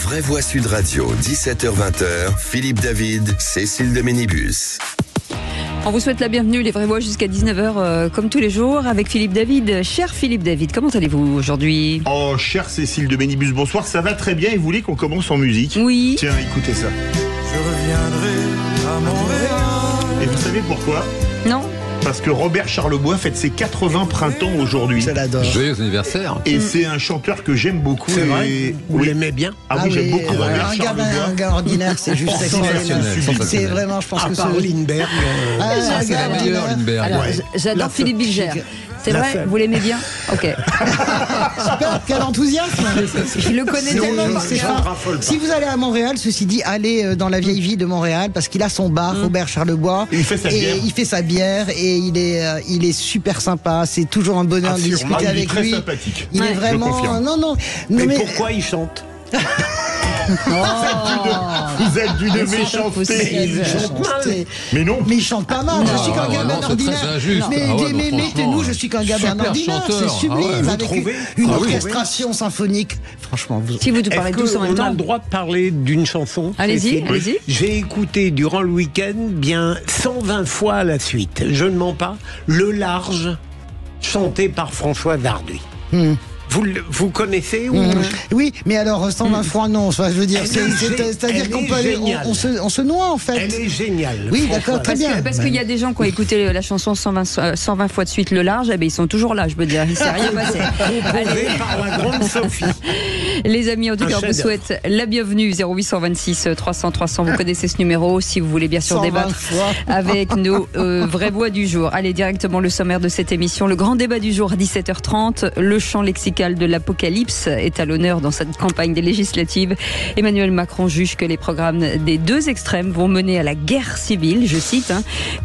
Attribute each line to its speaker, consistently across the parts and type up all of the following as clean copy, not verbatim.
Speaker 1: Vraie Voix Sud Radio, 17h-20h, Philippe David, Cécile de Ménibus.
Speaker 2: On vous souhaite la bienvenue, les Vraies Voix, jusqu'à 19h, comme tous les jours, avec Philippe David. Cher Philippe David, comment allez-vous aujourd'hui ?
Speaker 3: Oh, chère Cécile de Ménibus, bonsoir, ça va très bien et vous voulez qu'on commence en musique ?
Speaker 2: Oui.
Speaker 3: Tiens, écoutez ça.
Speaker 4: Je reviendrai à Montréal.
Speaker 3: Et vous savez pourquoi ?
Speaker 2: Non ?
Speaker 3: Parce que Robert Charlebois fête ses 80 printemps aujourd'hui.
Speaker 5: Je l'adore.
Speaker 6: Joyeux anniversaire.
Speaker 3: Et c'est un chanteur que j'aime beaucoup.
Speaker 5: C'est vrai.
Speaker 3: et...
Speaker 5: Vous l'aimez bien?
Speaker 3: Ah oui, j'aime beaucoup Robert
Speaker 5: Un
Speaker 3: Charlebois.
Speaker 5: gars ordinaire, c'est juste
Speaker 6: Sensationnel.
Speaker 5: C'est vraiment, je pense que c'est Lindbergh.
Speaker 6: C'est la meilleure, Lindbergh.
Speaker 2: Alors,
Speaker 3: Ouais.
Speaker 2: j'adore Philippe Bilger. C'est
Speaker 5: La
Speaker 2: vrai,
Speaker 5: femme.
Speaker 2: vous l'aimez bien ? Ok.
Speaker 5: Super, quel enthousiasme.
Speaker 2: Je le connais tellement par cœur.
Speaker 5: Si vous allez à Montréal, ceci dit, allez dans la vieille vie de Montréal parce qu'il a son bar, Robert Charlebois.
Speaker 3: Il fait sa
Speaker 5: Et
Speaker 3: bière.
Speaker 5: il fait sa bière et il est super sympa. C'est toujours un bonheur de
Speaker 3: Sûrement,
Speaker 5: discuter
Speaker 3: il est
Speaker 5: avec
Speaker 3: très
Speaker 5: lui.
Speaker 3: sympathique.
Speaker 5: Il
Speaker 2: Ouais.
Speaker 5: est
Speaker 3: Je
Speaker 5: vraiment.
Speaker 3: confirme.
Speaker 5: Non.
Speaker 7: Mais
Speaker 5: mais
Speaker 7: pourquoi il chante?
Speaker 3: Vous êtes d'une méchanceté.
Speaker 5: Il chante mal.
Speaker 3: Mais non.
Speaker 5: Mais il chante pas mal. Je suis qu'un gamin
Speaker 6: non, c'est
Speaker 5: ordinaire.
Speaker 6: très injuste.
Speaker 5: Mais
Speaker 6: Ah ouais, non,
Speaker 5: mettez-nous,
Speaker 6: franchement,
Speaker 5: je suis qu'un gamin
Speaker 6: super
Speaker 5: ordinaire. C'est
Speaker 6: chanteur.
Speaker 5: sublime.
Speaker 6: Ah ouais, vous
Speaker 5: avec
Speaker 7: trouvez
Speaker 5: une
Speaker 6: Ah oui.
Speaker 5: orchestration symphonique. Franchement, vous.
Speaker 2: Si vous te parlez
Speaker 7: Est-ce
Speaker 2: tous en même
Speaker 7: qu'on a
Speaker 2: temps.
Speaker 7: le droit de parler d'une chanson?
Speaker 2: Allez-y,
Speaker 7: Cécile
Speaker 2: allez-y.
Speaker 7: J'ai écouté durant le week-end bien 120 fois à la suite, je ne mens pas, Le Large, chanté par François Darduy. Vous connaissez ou...
Speaker 5: Oui, mais alors 120 fois non. Enfin, je veux dire, c'est-à-dire
Speaker 7: elle
Speaker 5: qu'on
Speaker 7: est
Speaker 5: peut aller,
Speaker 7: géniale.
Speaker 5: on se noie en fait.
Speaker 7: Elle est géniale.
Speaker 5: Oui,
Speaker 7: François
Speaker 5: d'accord, très bien.
Speaker 2: Parce qu'il y a des gens qui ont écouté la chanson 120 fois de suite le large, eh ben ils sont toujours là, je peux dire. Il s'est rien passé.
Speaker 7: Composée par la grande Sophie.
Speaker 2: Les amis, en tout
Speaker 7: Un
Speaker 2: cas, on vous
Speaker 7: chef-d'œuvre.
Speaker 2: souhaite la bienvenue. 0826 300 300. Vous connaissez ce numéro si vous voulez bien sûr
Speaker 5: 120
Speaker 2: débattre
Speaker 5: fois.
Speaker 2: avec nos vraies voix du jour. Allez directement le sommaire de cette émission. Le grand débat du jour à 17h30. Le champ lexical de l'apocalypse est à l'honneur dans cette campagne des législatives. Emmanuel Macron juge que les programmes des deux extrêmes vont mener à la guerre civile, je cite,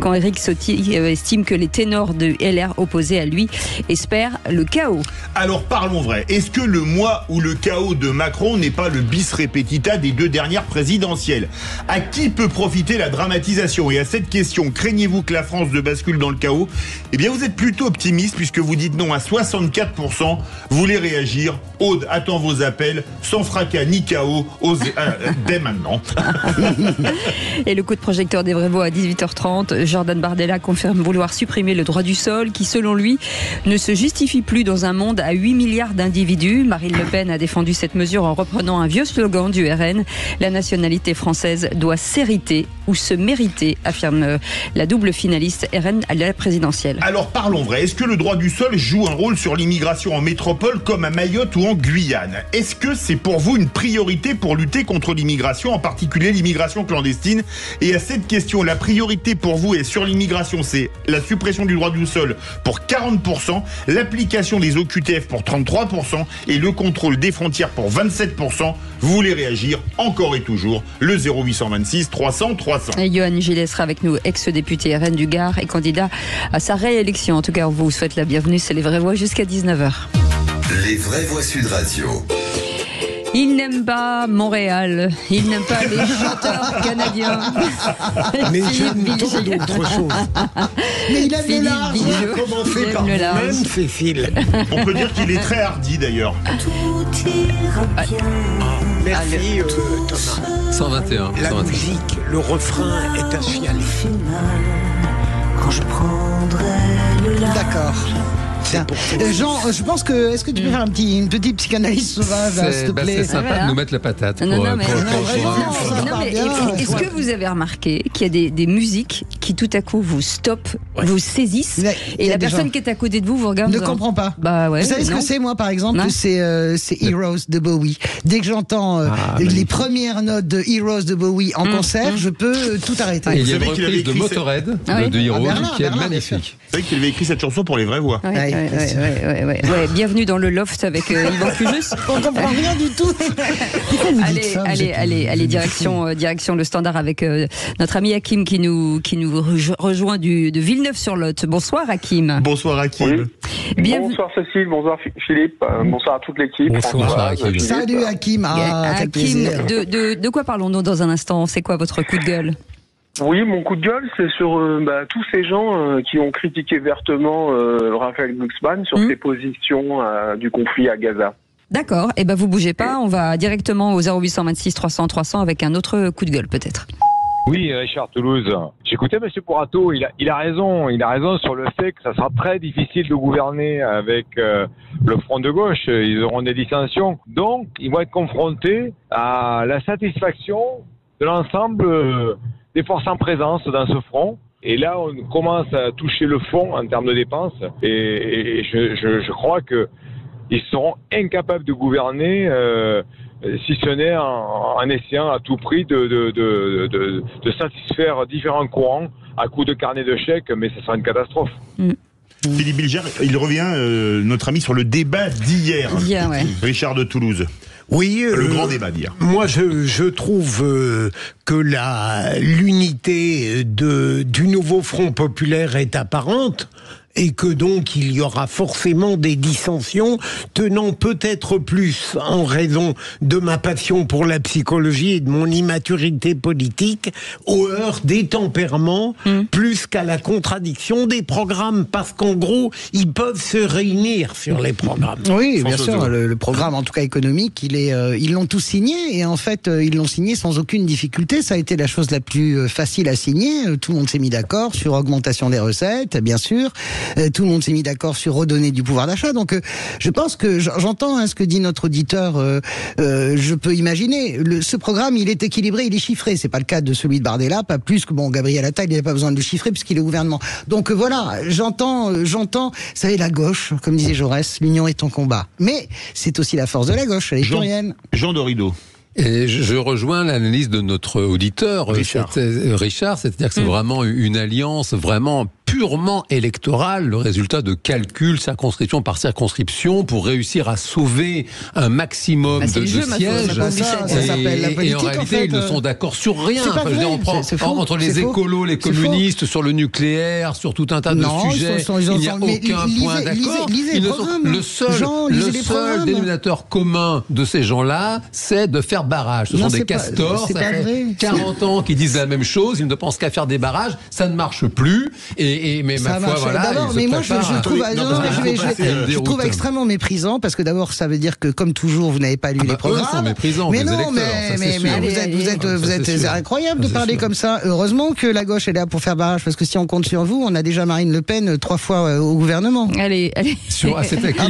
Speaker 2: quand Éric Ciotti estime que les ténors de LR opposés à lui espèrent le chaos.
Speaker 3: Alors parlons vrai. Est-ce que le moi ou le chaos de Macron n'est pas le bis repetita des deux dernières présidentielles ? À qui peut profiter la dramatisation ? Et à cette question, craignez-vous que la France ne bascule dans le chaos ? Eh bien, vous êtes plutôt optimiste puisque vous dites non à 64%. Vous voulez réagir ? Aude attend vos appels, sans fracas ni chaos, osez, dès maintenant.
Speaker 2: Et le coup de projecteur des vraies voix à 18h30. Jordan Bardella confirme vouloir supprimer le droit du sol qui, selon lui, ne se justifie plus dans un monde à 8 milliards d'individus. Marine Le Pen a défendu cette mesure en reprenant un vieux slogan du RN. La nationalité française doit s'hériter ou se mériter, affirme la double finaliste RN à la présidentielle.
Speaker 3: Alors parlons vrai, est-ce que le droit du sol joue un rôle sur l'immigration en métropole comme à Mayotte ou en Guyane ? Est-ce que c'est pour vous une priorité pour lutter contre l'immigration, en particulier l'immigration clandestine ? Et à cette question, la priorité pour vous est sur l'immigration, c'est la suppression du droit du sol pour 40%, l'application des OQTF pour 33% et le contrôle des frontières pour 27%. Vous voulez réagir encore et toujours, le 0826 300 300.
Speaker 2: Et Johan Gillet sera avec nous, ex-député RN du Gard et candidat à sa réélection. En tout cas, on vous souhaite la bienvenue. C'est les vraies voix jusqu'à 19h.
Speaker 1: Les Vraies Voix Sud Radio.
Speaker 2: Il n'aime pas Montréal, il n'aime pas les chanteurs canadiens.
Speaker 7: Mais
Speaker 2: Philippe
Speaker 7: j'aime tant
Speaker 2: Bilger.
Speaker 7: d'autres choses.
Speaker 5: Mais il aime le
Speaker 2: Philippe
Speaker 5: large.
Speaker 2: Bilger.
Speaker 7: Commencez
Speaker 2: Il
Speaker 7: par
Speaker 2: aime le large.
Speaker 7: vous-même, Cécile.
Speaker 3: On peut dire qu'il est très hardi d'ailleurs.
Speaker 7: Merci Thomas.
Speaker 6: 121.
Speaker 7: La
Speaker 6: 121.
Speaker 7: musique, le refrain est à chialer.
Speaker 8: Quand je prendrai le large.
Speaker 5: D'accord. Tiens. Jean, je pense que. Est-ce que tu peux faire une petite psychanalyse sauvage, là, s'il te plaît?
Speaker 6: C'est sympa
Speaker 2: Voilà.
Speaker 6: de nous mettre la patate.
Speaker 2: Non,
Speaker 6: pour-
Speaker 2: non, mais,
Speaker 6: pour-
Speaker 2: non,
Speaker 6: pour-
Speaker 5: vraiment,
Speaker 6: pour-
Speaker 5: ça
Speaker 2: non,
Speaker 5: part
Speaker 2: mais
Speaker 5: bien.
Speaker 2: est-ce que vous avez remarqué qu'il y a des musiques qui tout à coup vous stoppent, vous saisissent,
Speaker 5: Il y a
Speaker 2: et la
Speaker 5: des
Speaker 2: personne
Speaker 5: gens
Speaker 2: qui est à côté de vous vous regarde
Speaker 5: Ne
Speaker 2: en disant,
Speaker 5: comprends pas.
Speaker 2: Bah ouais.
Speaker 5: Vous savez ce
Speaker 2: non.
Speaker 5: que c'est, moi, par exemple?
Speaker 2: Non.
Speaker 5: C'est Heroes de Bowie. Dès que j'entends les premières notes de Heroes de Bowie en concert, je peux tout arrêter.
Speaker 6: Et il y a
Speaker 3: Vous
Speaker 6: une
Speaker 3: savez qu'il avait
Speaker 6: reprise de
Speaker 3: écrit
Speaker 6: Motorhead
Speaker 2: Ah oui.
Speaker 6: de Heroes
Speaker 5: Bernard,
Speaker 6: qui est
Speaker 5: Bernard, bien
Speaker 6: magnifique.
Speaker 3: Vous savez qu'il avait écrit cette chanson pour les vraies voix.
Speaker 2: Ouais. Bienvenue dans le loft avec Yvan Cujus.
Speaker 5: On comprend rien du tout. Pourquoi vous dites ça, vous êtes-
Speaker 2: Allez, direction le standard avec notre ami Hakim qui nous rejoint de Villeneuve-sur-Lot. Bonsoir Hakim.
Speaker 3: Bonsoir Hakim.
Speaker 9: Bonsoir Cécile, bonsoir Philippe, bonsoir à toute l'équipe.
Speaker 6: Bonsoir,
Speaker 9: François,
Speaker 6: Hakim.
Speaker 9: Philippe.
Speaker 5: Salut Hakim. Ah, quel
Speaker 2: Hakim,
Speaker 5: plaisir.
Speaker 2: de quoi parlons-nous dans un instant? C'est quoi votre coup de gueule?
Speaker 9: Oui, mon coup de gueule, c'est sur tous ces gens qui ont critiqué vertement Raphaël Glucksmann sur ses positions du conflit à Gaza.
Speaker 2: D'accord, et ben vous bougez pas, on va directement au 0826 300 300 avec un autre coup de gueule peut-être.
Speaker 10: Oui, Richard Toulouse. J'écoutais M. Porato, il a raison sur le fait que ça sera très difficile de gouverner avec le front de gauche. Ils auront des dissensions. Donc, ils vont être confrontés à la satisfaction de l'ensemble des forces en présence dans ce front. Et là, on commence à toucher le fond en termes de dépenses. Et je crois que ils seront incapables de gouverner si ce n'est en essayant à tout prix de satisfaire différents courants à coup de carnet de chèques, mais ce sera une catastrophe.
Speaker 3: Philippe Bilger, il revient, notre ami, sur le débat d'hier.
Speaker 2: Ouais.
Speaker 3: Richard de Toulouse.
Speaker 7: Oui,
Speaker 3: le grand débat d'hier.
Speaker 7: Moi, je trouve que l'unité du nouveau Front populaire est apparente. Et que donc il y aura forcément des dissensions, tenant peut-être plus en raison de ma passion pour la psychologie et de mon immaturité politique, au heurt des tempéraments, plus qu'à la contradiction des programmes, parce qu'en gros, ils peuvent se réunir sur les programmes.
Speaker 5: Oui, bien sûr, le programme, en tout cas économique, ils l'ont tous signé, et en fait, ils l'ont signé sans aucune difficulté. Ça a été la chose la plus facile à signer. Tout le monde s'est mis d'accord sur augmentation des recettes, bien sûr. Tout le monde s'est mis d'accord sur redonner du pouvoir d'achat. Donc, je pense que j'entends ce que dit notre auditeur. Je peux imaginer. Ce programme, il est équilibré, il est chiffré. C'est pas le cas de celui de Bardella, pas plus que Gabriel Attal, il n'a pas besoin de le chiffrer puisqu'il est au gouvernement. Donc voilà, j'entends. Vous savez, la gauche, comme disait Jaurès, l'union est en combat. Mais c'est aussi la force de la gauche, elle est plurielle.
Speaker 3: Jean Dorido.
Speaker 6: Et je rejoins l'analyse de notre auditeur, Richard, c'est-à-dire que c'est vraiment une alliance vraiment purement électorale, le résultat de calculs circonscription par circonscription pour réussir à sauver un maximum de sièges.
Speaker 5: Ça s'appelle la politique,
Speaker 6: et en réalité, ils ne sont d'accord sur rien.
Speaker 5: Pas vrai,
Speaker 6: on prend entre les écolos, les communistes, sur le nucléaire, sur tout un tas de sujets. Il n'y a aucun point d'accord. Le seul dénominateur commun de ces gens-là, c'est de faire barrage. Ce sont des castors. Ça fait 40 ans qu'ils disent la même chose. Ils ne pensent qu'à faire des barrages. Ça ne marche plus. Mais ma foi, voilà.
Speaker 5: Mais moi, je trouve extrêmement méprisant parce que d'abord, ça veut dire que, comme toujours, vous n'avez pas lu les programmes.
Speaker 6: Eux sont méprisants,
Speaker 5: mais non, vous êtes incroyable de parler comme ça. Heureusement que la gauche est là pour faire barrage, parce que si on compte sur vous, on a déjà Marine Le Pen 3 fois au gouvernement.
Speaker 2: Allez.
Speaker 6: C'était qui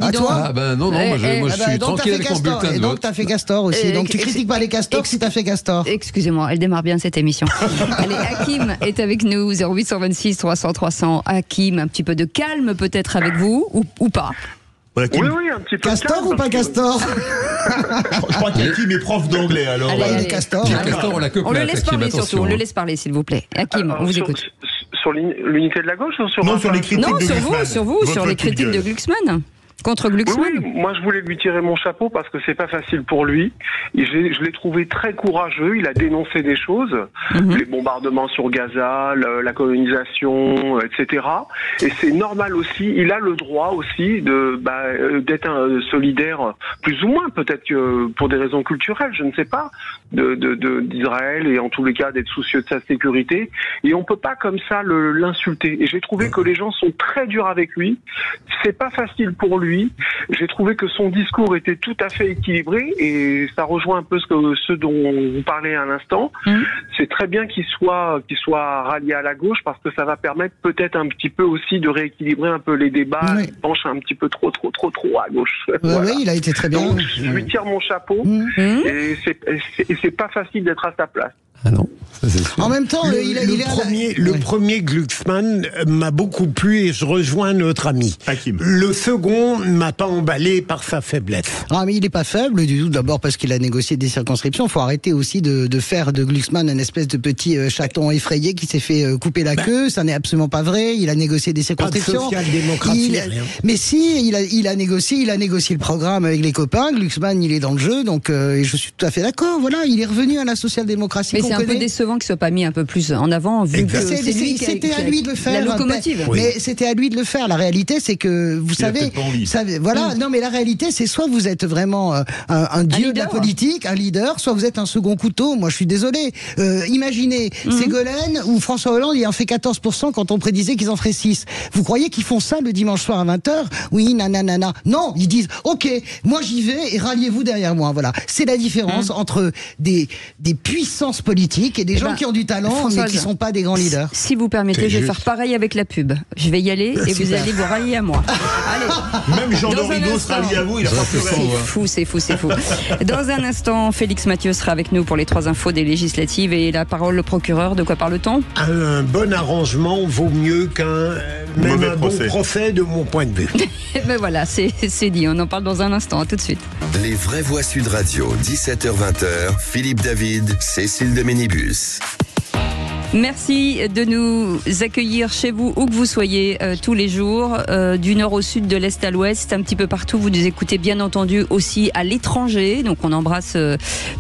Speaker 5: à toi.
Speaker 6: Ah ben non, moi je suis tranquille avec mon bulletin de vote.
Speaker 5: Et donc t'as fait Castor aussi. Donc tu critiques pas les castors si t'as fait Castor.
Speaker 2: Excusez-moi, elle démarre bien cette émission. Allez, Hakim est avec nous, 0826 300 300. Hakim, un petit peu de calme peut-être avec vous ou pas?
Speaker 9: Oui, un petit peu
Speaker 5: Castor
Speaker 9: calme,
Speaker 5: ou pas Castor?
Speaker 3: Je crois qu'Hakim est prof d'anglais, alors.
Speaker 2: Allez.
Speaker 5: Castor.
Speaker 6: Castor, on
Speaker 2: le laisse parler surtout, on le laisse parler s'il vous plaît. Hakim, on vous écoute.
Speaker 9: Sur l'unité de la gauche ou sur...
Speaker 3: Non, sur les critiques de
Speaker 2: Glucksmann. Sur les critiques de Glucksmann. Contre Glucksmann.
Speaker 9: Oui, moi je voulais lui tirer mon chapeau parce que c'est pas facile pour lui. Je l'ai trouvé très courageux. Il a dénoncé des choses, les bombardements sur Gaza, la colonisation, etc. Et c'est normal aussi. Il a le droit aussi d'être solidaire, plus ou moins peut-être que pour des raisons culturelles, je ne sais pas, d'Israël et en tous les cas d'être soucieux de sa sécurité. Et on peut pas comme ça l'insulter. Et j'ai trouvé que les gens sont très durs avec lui. C'est pas facile pour lui. J'ai trouvé que son discours était tout à fait équilibré et ça rejoint un peu ce dont vous parlez à l'instant. C'est très bien qu'il soit rallié à la gauche parce que ça va permettre peut-être un petit peu aussi de rééquilibrer un peu les débats qui penchent un petit peu trop à gauche. Voilà.
Speaker 5: Oui, il a été très bien.
Speaker 9: Donc, je lui tire mon chapeau et c'est pas facile d'être à sa place.
Speaker 6: Ah non, ça c'est sûr.
Speaker 5: En même temps,
Speaker 7: le premier Glucksmann m'a beaucoup plu et je rejoins notre ami.
Speaker 3: Hakim.
Speaker 7: Le second m'a pas emballé par sa faiblesse.
Speaker 5: Ah, mais il n'est pas faible du tout, d'abord parce qu'il a négocié des circonscriptions. Il faut arrêter aussi de faire de Glucksmann une espèce de petit chaton effrayé qui s'est fait couper la queue. Ça n'est absolument pas vrai. Il a négocié des circonscriptions.
Speaker 7: Pas de social-démocratie, rien.
Speaker 5: Mais si, il a négocié le programme avec les copains. Glucksmann, il est dans le jeu, donc et je suis tout à fait d'accord. Voilà, il est revenu à la social-démocratie.
Speaker 2: C'est un peu décevant qu'il soit pas mis un peu plus en avant, vu que
Speaker 5: c'était à lui de le faire.
Speaker 2: La locomotive.
Speaker 5: Mais c'était à lui de le faire. La réalité, c'est que vous savez, voilà. Non, mais la réalité, c'est soit vous êtes vraiment un dieu de la politique, un leader, soit vous êtes un second couteau. Moi, je suis désolé. Imaginez Ségolène ou François Hollande, il en fait 14% quand on prédisait qu'ils en feraient 6. Vous croyez qu'ils font ça le dimanche soir à 20h? Oui, nanana. Non, ils disent OK, moi j'y vais et ralliez-vous derrière moi. Voilà. C'est la différence entre des puissances politiques et des gens qui ont du talent, Françoise, mais qui ne sont pas des grands leaders.
Speaker 2: Si vous permettez, je vais faire pareil avec la pub. Je vais y aller et vous allez vous rallier à moi. Allez.
Speaker 3: Même Jean Dorido se rallie à vous, il a pas fait
Speaker 2: c'est fou. Dans un instant, Félix Mathieu sera avec nous pour les 3 infos des législatives et la parole au procureur. De quoi parle-t-on?
Speaker 7: Un bon arrangement vaut mieux qu'un bon procès de mon point de vue.
Speaker 2: Ben voilà, c'est dit. On en parle dans un instant. À tout de suite.
Speaker 1: Les vraies voix Sud Radio, 17h-20h, Philippe David, Cécile de Ménibus.
Speaker 2: Merci de nous accueillir chez vous, où que vous soyez, tous les jours, du nord au sud, de l'est à l'ouest, un petit peu partout. Vous nous écoutez bien entendu aussi à l'étranger. Donc on embrasse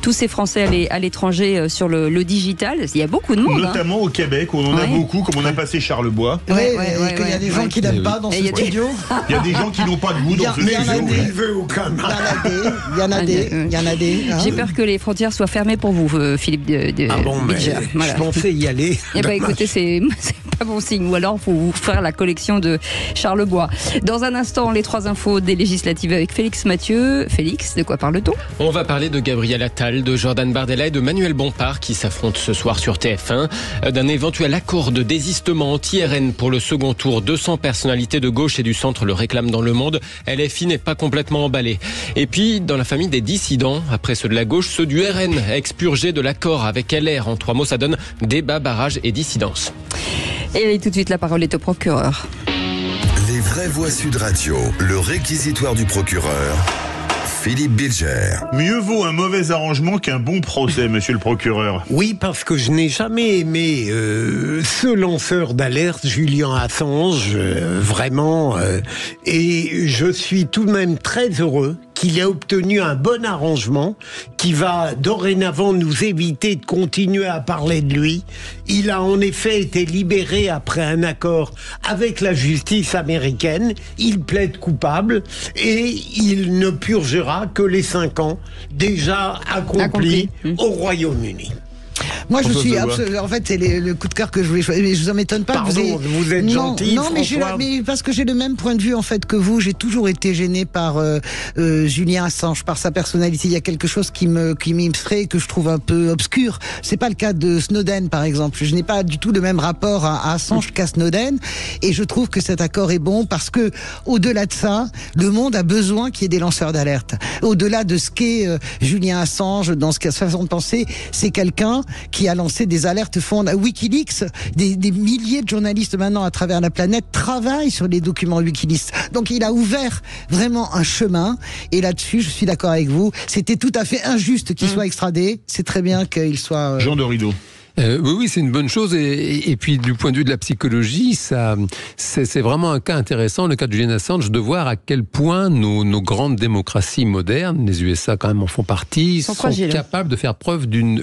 Speaker 2: tous ces Français à l'étranger sur le digital. Il y a beaucoup de monde.
Speaker 3: Notamment au Québec, où on en a beaucoup, comme on a passé Charlebois.
Speaker 5: Il y a des gens qui n'aiment pas dans ce studio.
Speaker 3: Il y a des gens qui n'ont pas de goût dans ce studio.
Speaker 5: Il y en a des.
Speaker 2: J'ai peur que les frontières soient fermées pour vous, Philippe Bilger.
Speaker 7: Je pensais y aller.
Speaker 2: Eh ben écoutez, c'est pas bon signe. Ou alors, il faut vous faire la collection de Charlebois. Dans un instant, les 3 infos des législatives avec Félix Mathieu. Félix, de quoi parle-t-on?
Speaker 11: On va parler de Gabriel Attal, de Jordan Bardella et de Manuel Bompard qui s'affrontent ce soir sur TF1. D'un éventuel accord de désistement anti-RN pour le second tour. 200 personnalités de gauche et du centre le réclament dans Le Monde. LFI n'est pas complètement emballé. Et puis, dans la famille des dissidents, après ceux de la gauche, ceux du RN expurgés de l'accord avec LR. En 3 mots, ça donne débat, barrage et dissidence.
Speaker 2: Et tout de suite, la parole est au procureur.
Speaker 1: Les vraies voix Sud Radio, le réquisitoire du procureur. Philippe Bilger.
Speaker 3: Mieux vaut un mauvais arrangement qu'un bon procès, monsieur le procureur.
Speaker 7: Oui, parce que je n'ai jamais aimé ce lanceur d'alerte, Julian Assange, vraiment. Et je suis tout de même très heureux qu'il ait obtenu un bon arrangement qui va dorénavant nous éviter de continuer à parler de lui. Il a en effet été libéré après un accord avec la justice américaine. Il plaide coupable et il ne purgera que les 5 ans déjà accomplis au Royaume-Uni.
Speaker 5: Moi, je suis absolument. En fait, c'est le coup de cœur que je voulais choisir. Mais je vous en m'étonne pas.
Speaker 7: Pardon, vous êtes gentil.
Speaker 5: Non, mais parce que j'ai le même point de vue en fait que vous. J'ai toujours été gêné par Julian Assange, par sa personnalité. Il y a quelque chose qui m'effraie, que je trouve un peu obscur. C'est pas le cas de Snowden, par exemple. Je n'ai pas du tout le même rapport à Assange qu'à Snowden, et je trouve que cet accord est bon parce que, au-delà de ça, le monde a besoin qu'il y ait des lanceurs d'alerte. Au-delà de ce qu'est Julian Assange, dans sa façon de penser, c'est quelqu'un qui a lancé des alertes Wikileaks. Des milliers de journalistes maintenant à travers la planète travaillent sur les documents Wikileaks. Donc il a ouvert vraiment un chemin. Et là-dessus, je suis d'accord avec vous. C'était tout à fait injuste qu'il soit extradé. C'est très bien qu'il soit...
Speaker 3: Jean Dorido.
Speaker 6: Oui, c'est une bonne chose. Et puis, du point de vue de la psychologie, c'est vraiment un cas intéressant, le cas de Julian Assange, de voir à quel point nos grandes démocraties modernes, les USA quand même en font partie, sont capables de faire preuve d'une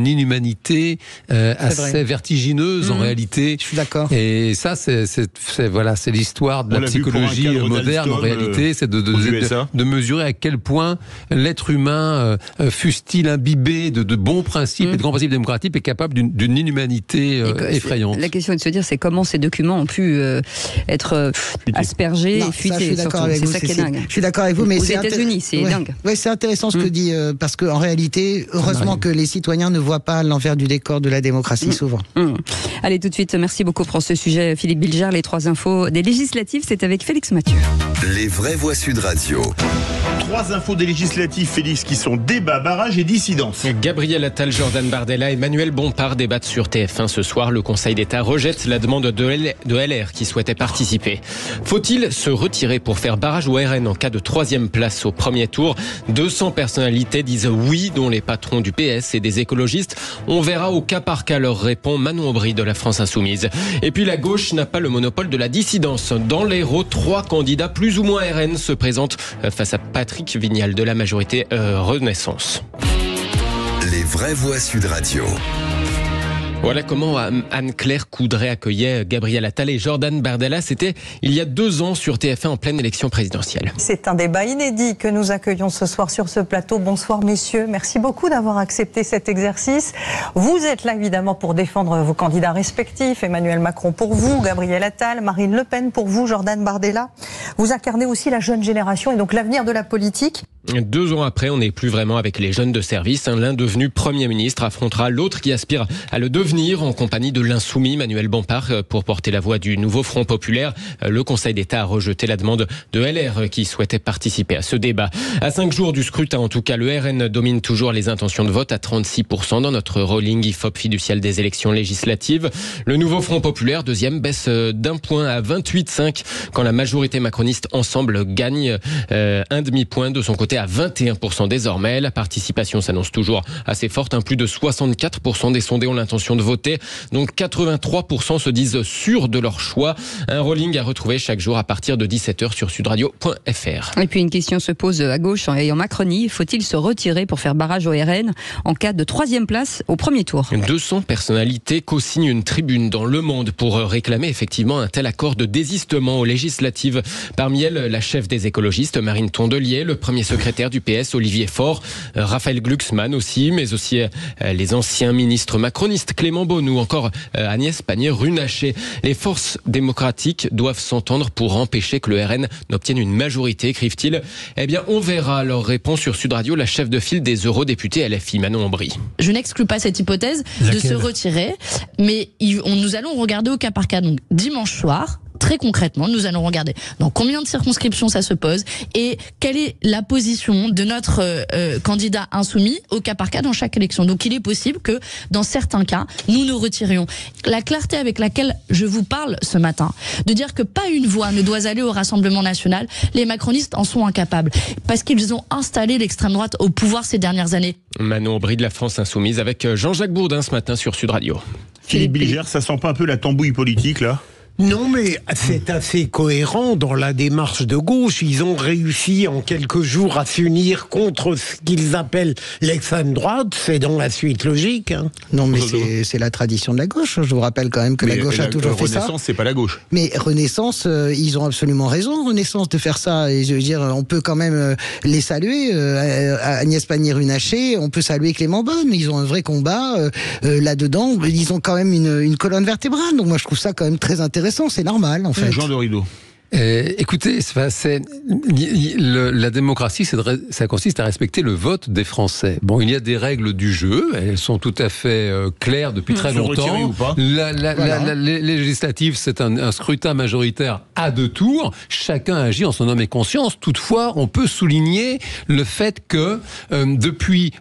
Speaker 6: inhumanité assez vertigineuse en réalité.
Speaker 5: Je suis d'accord.
Speaker 6: Et ça, c'est l'histoire de la psychologie moderne en réalité, c'est de mesurer à quel point l'être humain, fût-il imbibé de bons principes et de grands principes démocratique est capable d'une inhumanité effrayante.
Speaker 2: La question est de se dire, c'est comment ces documents ont pu être aspergés et fuités.
Speaker 5: Je suis d'accord avec vous.
Speaker 2: C'est ça qui est dingue.
Speaker 5: Je suis d'accord avec vous, mais
Speaker 2: aux États-Unis, c'est dingue.
Speaker 5: Oui, c'est intéressant ce que dit, parce qu'en réalité, heureusement que les citoyens ne voient pas l'envers du décor de la démocratie souvent.
Speaker 2: Allez, tout de suite, merci beaucoup pour ce sujet, Philippe Bilger. Les 3 infos des législatives, c'est avec Félix Mathieu.
Speaker 1: Les vraies voix Sud Radio.
Speaker 3: 3 infos des législatives, Félix, qui sont débat, barrage et dissidence.
Speaker 11: Gabriel Attal, Jordan Bardella et Manuel Bompard débattent sur TF1 ce soir. Le Conseil d'État rejette la demande de LR qui souhaitait participer. Faut-il se retirer pour faire barrage au RN en cas de 3e place au premier tour? 200 personnalités disent oui, dont les patrons du PS et des écologistes. On verra au cas par cas, leur répond Manon Aubry de la France Insoumise. Et puis la gauche n'a pas le monopole de la dissidence. Dans l'Hérault, 3 candidats plus ou moins RN se présentent face à Patrick Vignal de la majorité Renaissance.
Speaker 1: Les vraies voix Sud Radio.
Speaker 11: Voilà comment Anne-Claire Coudray accueillait Gabriel Attal et Jordan Bardella. C'était il y a 2 ans sur TF1 en pleine élection présidentielle.
Speaker 12: C'est un débat inédit que nous accueillons ce soir sur ce plateau. Bonsoir messieurs, merci beaucoup d'avoir accepté cet exercice. Vous êtes là évidemment pour défendre vos candidats respectifs. Emmanuel Macron pour vous, Gabriel Attal, Marine Le Pen pour vous, Jordan Bardella. Vous incarnez aussi la jeune génération et donc l'avenir de la politique.
Speaker 11: 2 ans après, on n'est plus vraiment avec les jeunes de service. L'un devenu Premier ministre affrontera l'autre qui aspire à le devenir en compagnie de l'insoumis Manuel Bompard pour porter la voix du nouveau Front populaire. Le Conseil d'État a rejeté la demande de LR qui souhaitait participer à ce débat. À 5 jours du scrutin, en tout cas, le RN domine toujours les intentions de vote à 36% dans notre rolling IFOP fiducial des élections législatives. Le nouveau Front populaire, deuxième, baisse d'1 point à 28,5 quand la majorité macroniste Ensemble gagne un demi-point de son côté à 21% désormais. La participation s'annonce toujours assez forte. Plus de 64% des sondés ont l'intention de voter. Donc 83% se disent sûrs de leur choix. Un rolling à retrouver chaque jour à partir de 17h sur sudradio.fr.
Speaker 2: Et puis une question se pose à gauche et en Macronie. Faut-il se retirer pour faire barrage au RN en cas de 3e place au premier tour ?
Speaker 11: 200 personnalités co-signent une tribune dans Le Monde pour réclamer effectivement un tel accord de désistement aux législatives. Parmi elles, la chef des écologistes, Marine Tondelier, le premier secrétaire du PS, Olivier Faure, Raphaël Glucksmann aussi, mais aussi les anciens ministres macronistes, Clément Beaune ou encore Agnès Pannier-Runacher. Les forces démocratiques doivent s'entendre pour empêcher que le RN n'obtienne une majorité, écrivent-ils. Eh bien, on verra leur réponse sur Sud Radio, la chef de file des eurodéputés LFI, Manon Aubry.
Speaker 13: Je n'exclus pas cette hypothèse de se retirer, mais nous allons regarder au cas par cas. Donc, dimanche soir, très concrètement, nous allons regarder dans combien de circonscriptions ça se pose et quelle est la position de notre candidat insoumis au cas par cas dans chaque élection. Donc il est possible que dans certains cas, nous nous retirions. La clarté avec laquelle je vous parle ce matin, de dire que pas une voix ne doit aller au Rassemblement national, les macronistes en sont incapables parce qu'ils ont installé l'extrême droite au pouvoir ces dernières années.
Speaker 11: Manon Aubry de la France Insoumise avec Jean-Jacques Bourdin ce matin sur Sud Radio.
Speaker 3: Philippe Bilger, ça sent pas un peu la tambouille politique là ?
Speaker 7: Non, mais c'est assez cohérent dans la démarche de gauche. Ils ont réussi en quelques jours à s'unir contre ce qu'ils appellent l'extrême droite. C'est dans la suite logique. Hein.
Speaker 5: Non, mais c'est la tradition de la gauche. Je vous rappelle quand même que la gauche a toujours fait ça.
Speaker 3: Renaissance, c'est pas la gauche.
Speaker 5: Mais Renaissance, ils ont absolument raison, Renaissance, de faire ça. Et je veux dire, on peut quand même les saluer. Agnès Pannier-Runacher, on peut saluer Clément Beaune. Ils ont un vrai combat là-dedans. Ils ont quand même une colonne vertébrale. Donc moi, je trouve ça quand même très intéressant. C'est normal, en fait.
Speaker 3: Jean de Rideau.
Speaker 6: Écoutez, la démocratie, ça consiste à respecter le vote des Français. Bon, il y a des règles du jeu, elles sont tout à fait claires depuis très longtemps.
Speaker 3: Ou pas
Speaker 6: les législatives, c'est un scrutin majoritaire à 2 tours. Chacun agit en son âme et conscience. Toutefois, on peut souligner le fait que depuis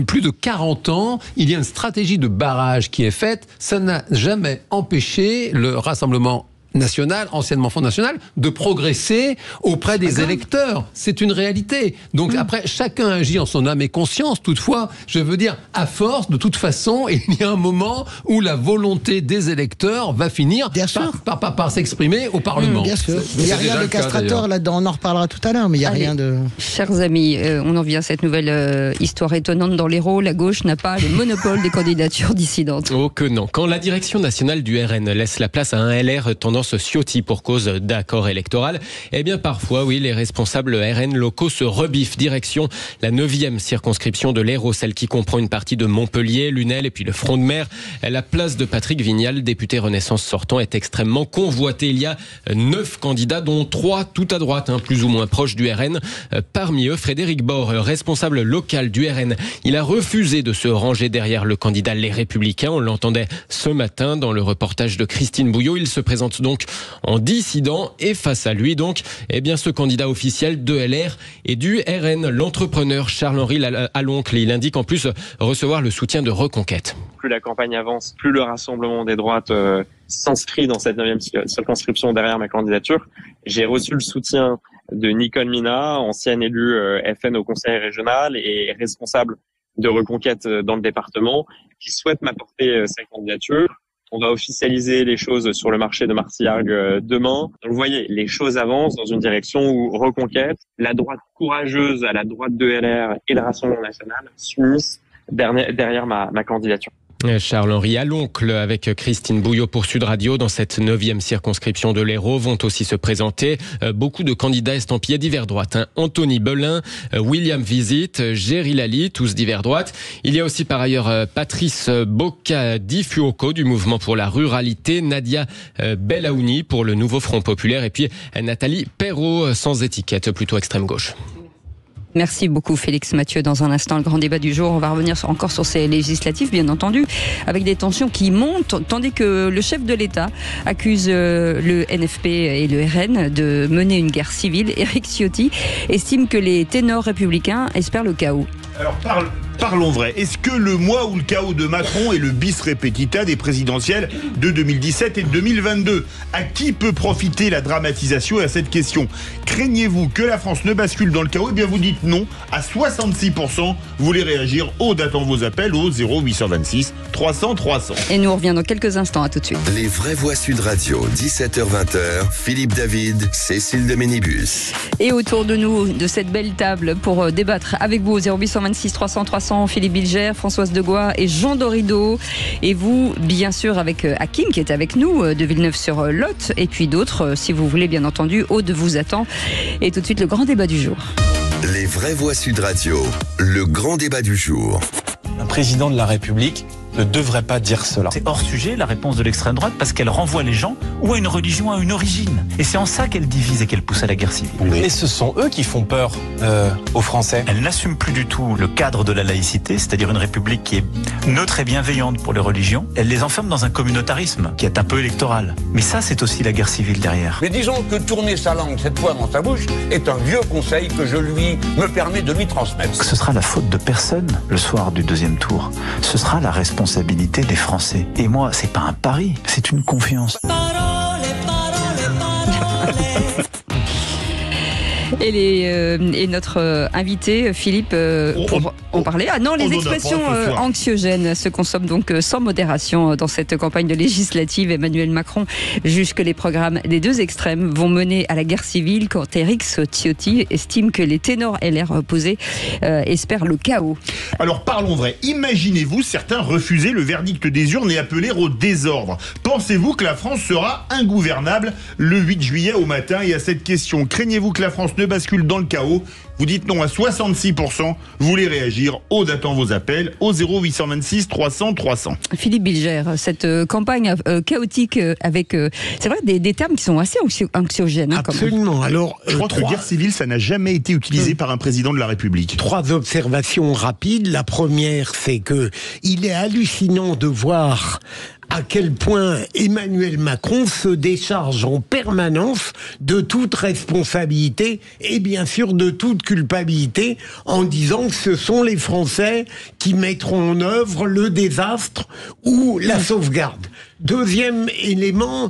Speaker 6: plus de 40 ans, il y a une stratégie de barrage qui est faite. Ça n'a jamais empêché le Rassemblement national, anciennement Front National, de progresser auprès des électeurs. C'est une réalité. Donc après, chacun agit en son âme et conscience. Toutefois, je veux dire, à force, de toute façon, il y a un moment où la volonté des électeurs va finir par s'exprimer au Parlement.
Speaker 5: Bien sûr. Il n'y a rien de castrateur là-dedans. On en reparlera tout à l'heure, mais il n'y a rien de...
Speaker 2: Chers amis, on en vient à cette nouvelle histoire étonnante dans l'Hérault. La gauche n'a pas le monopole des candidatures dissidentes.
Speaker 11: Oh que non. Quand la direction nationale du RN laisse la place à un LR tendance Ciotti pour cause d'accord électoral, eh bien parfois, oui, les responsables RN locaux se rebiffent. Direction la 9e circonscription de l'Hérault, celle qui comprend une partie de Montpellier, Lunel et puis le front de mer. La place de Patrick Vignal, député Renaissance sortant, est extrêmement convoitée. Il y a 9 candidats, dont 3 tout à droite, plus ou moins proches du RN. Parmi eux, Frédéric Baur, responsable local du RN. Il a refusé de se ranger derrière le candidat Les Républicains. On l'entendait ce matin dans le reportage de Christine Bouillot. Il se présente donc en dissident et face à lui, donc, eh bien, ce candidat officiel de LR et du RN, l'entrepreneur Charles-Henri Aloncle. Il indique en plus recevoir le soutien de Reconquête.
Speaker 14: Plus la campagne avance, plus le Rassemblement des droites s'inscrit dans cette 9e circonscription derrière ma candidature. J'ai reçu le soutien de Nicole Mina, ancienne élue FN au conseil régional et responsable de Reconquête dans le département, qui souhaite m'apporter sa candidature. On va officialiser les choses sur le marché de Martillargues demain. Donc vous voyez, les choses avancent dans une direction où Reconquête, la droite courageuse à la droite de LR et le Rassemblement national s'unissent derrière ma candidature.
Speaker 11: Charles-Henri Aloncle avec Christine Bouillot pour Sud Radio. Dans cette 9e circonscription de l'Hérault vont aussi se présenter beaucoup de candidats estampillés d'hiver droite. Anthony Belin, William Visit, Géry Lally, tous d'hiver droite. Il y a aussi par ailleurs Patrice Bocca-Di-Fuoco du Mouvement pour la Ruralité, Nadia Belaouni pour le Nouveau Front Populaire et puis Nathalie Perrault, sans étiquette, plutôt extrême gauche.
Speaker 2: Merci beaucoup Félix Mathieu. Dans un instant, le grand débat du jour. On va revenir encore sur ces législatives, bien entendu, avec des tensions qui montent, tandis que le chef de l'État accuse le NFP et le RN de mener une guerre civile. Éric Ciotti estime que les ténors républicains espèrent le chaos.
Speaker 3: Alors parlons vrai. Est-ce que le mois où le chaos de Macron est le bis repetita des présidentielles de 2017 et de 2022 ? À qui peut profiter la dramatisation à cette question ? Craignez-vous que la France ne bascule dans le chaos ? Eh bien vous dites non à 66%. Vous voulez réagir ? J'attends vos appels au 0826 300 300.
Speaker 2: Et nous on revient dans quelques instants. À tout de suite.
Speaker 1: Les vraies voix Sud Radio, 17h-20h. Philippe David, Cécile de Ménibus.
Speaker 2: Et autour de nous, de cette belle table pour débattre avec vous au 0826 300 300, Philippe Bilger, Françoise Degois et Jean Dorido. Et vous, bien sûr, avec Hakim qui est avec nous de Villeneuve-sur-Lot. Et puis d'autres, si vous voulez, bien entendu. Aude vous attend. Et tout de suite, le grand débat du jour.
Speaker 1: Les vraies voix Sud Radio, le grand débat du jour.
Speaker 15: Un président de la République ne devrait pas dire cela.
Speaker 16: C'est hors sujet la réponse de l'extrême droite parce qu'elle renvoie les gens ou à une religion, à une origine. Et c'est en ça qu'elle divise et qu'elle pousse à la guerre civile.
Speaker 15: Et ce sont eux qui font peur aux Français.
Speaker 16: Elle n'assume plus du tout le cadre de la laïcité, c'est-à-dire une république qui est neutre et bienveillante pour les religions. Elle les enferme dans un communautarisme qui est un peu électoral. Mais ça, c'est aussi la guerre civile derrière.
Speaker 17: Mais disons que tourner sa langue cette fois dans sa bouche est un vieux conseil que je me permets de lui transmettre.
Speaker 16: Ce sera la faute de personne le soir du deuxième tour. Ce sera la responsabilité des Français. Et moi, c'est pas un pari, c'est une confiance.
Speaker 2: Et notre invité, Philippe, pour en parler. Ah non, les expressions anxiogènes se consomment donc sans modération dans cette campagne de législative. Emmanuel Macron juge que les programmes des deux extrêmes vont mener à la guerre civile quand Éric Ciotti estime que les ténors LR opposés espèrent le chaos.
Speaker 3: Alors parlons vrai. Imaginez-vous certains refuser le verdict des urnes et appeler au désordre. Pensez-vous que la France sera ingouvernable le 8 juillet au matin ? Et à cette question, craignez-vous que la France ne bascule dans le chaos ? Vous dites non à 66%. Vous voulez réagir ? Aude attend vos appels au 0826 300 300.
Speaker 2: Philippe Bilger, cette campagne chaotique avec, c'est vrai, des termes qui sont assez anxiogènes.
Speaker 7: Absolument. Alors,
Speaker 3: je crois que guerre civile, ça n'a jamais été utilisé par un président de la République.
Speaker 7: 3 observations rapides. La première, c'est que il est hallucinant de voir à quel point Emmanuel Macron se décharge en permanence de toute responsabilité et bien sûr de toute culpabilité en disant que ce sont les Français qui mettront en œuvre le désastre ou la sauvegarde. Deuxième élément,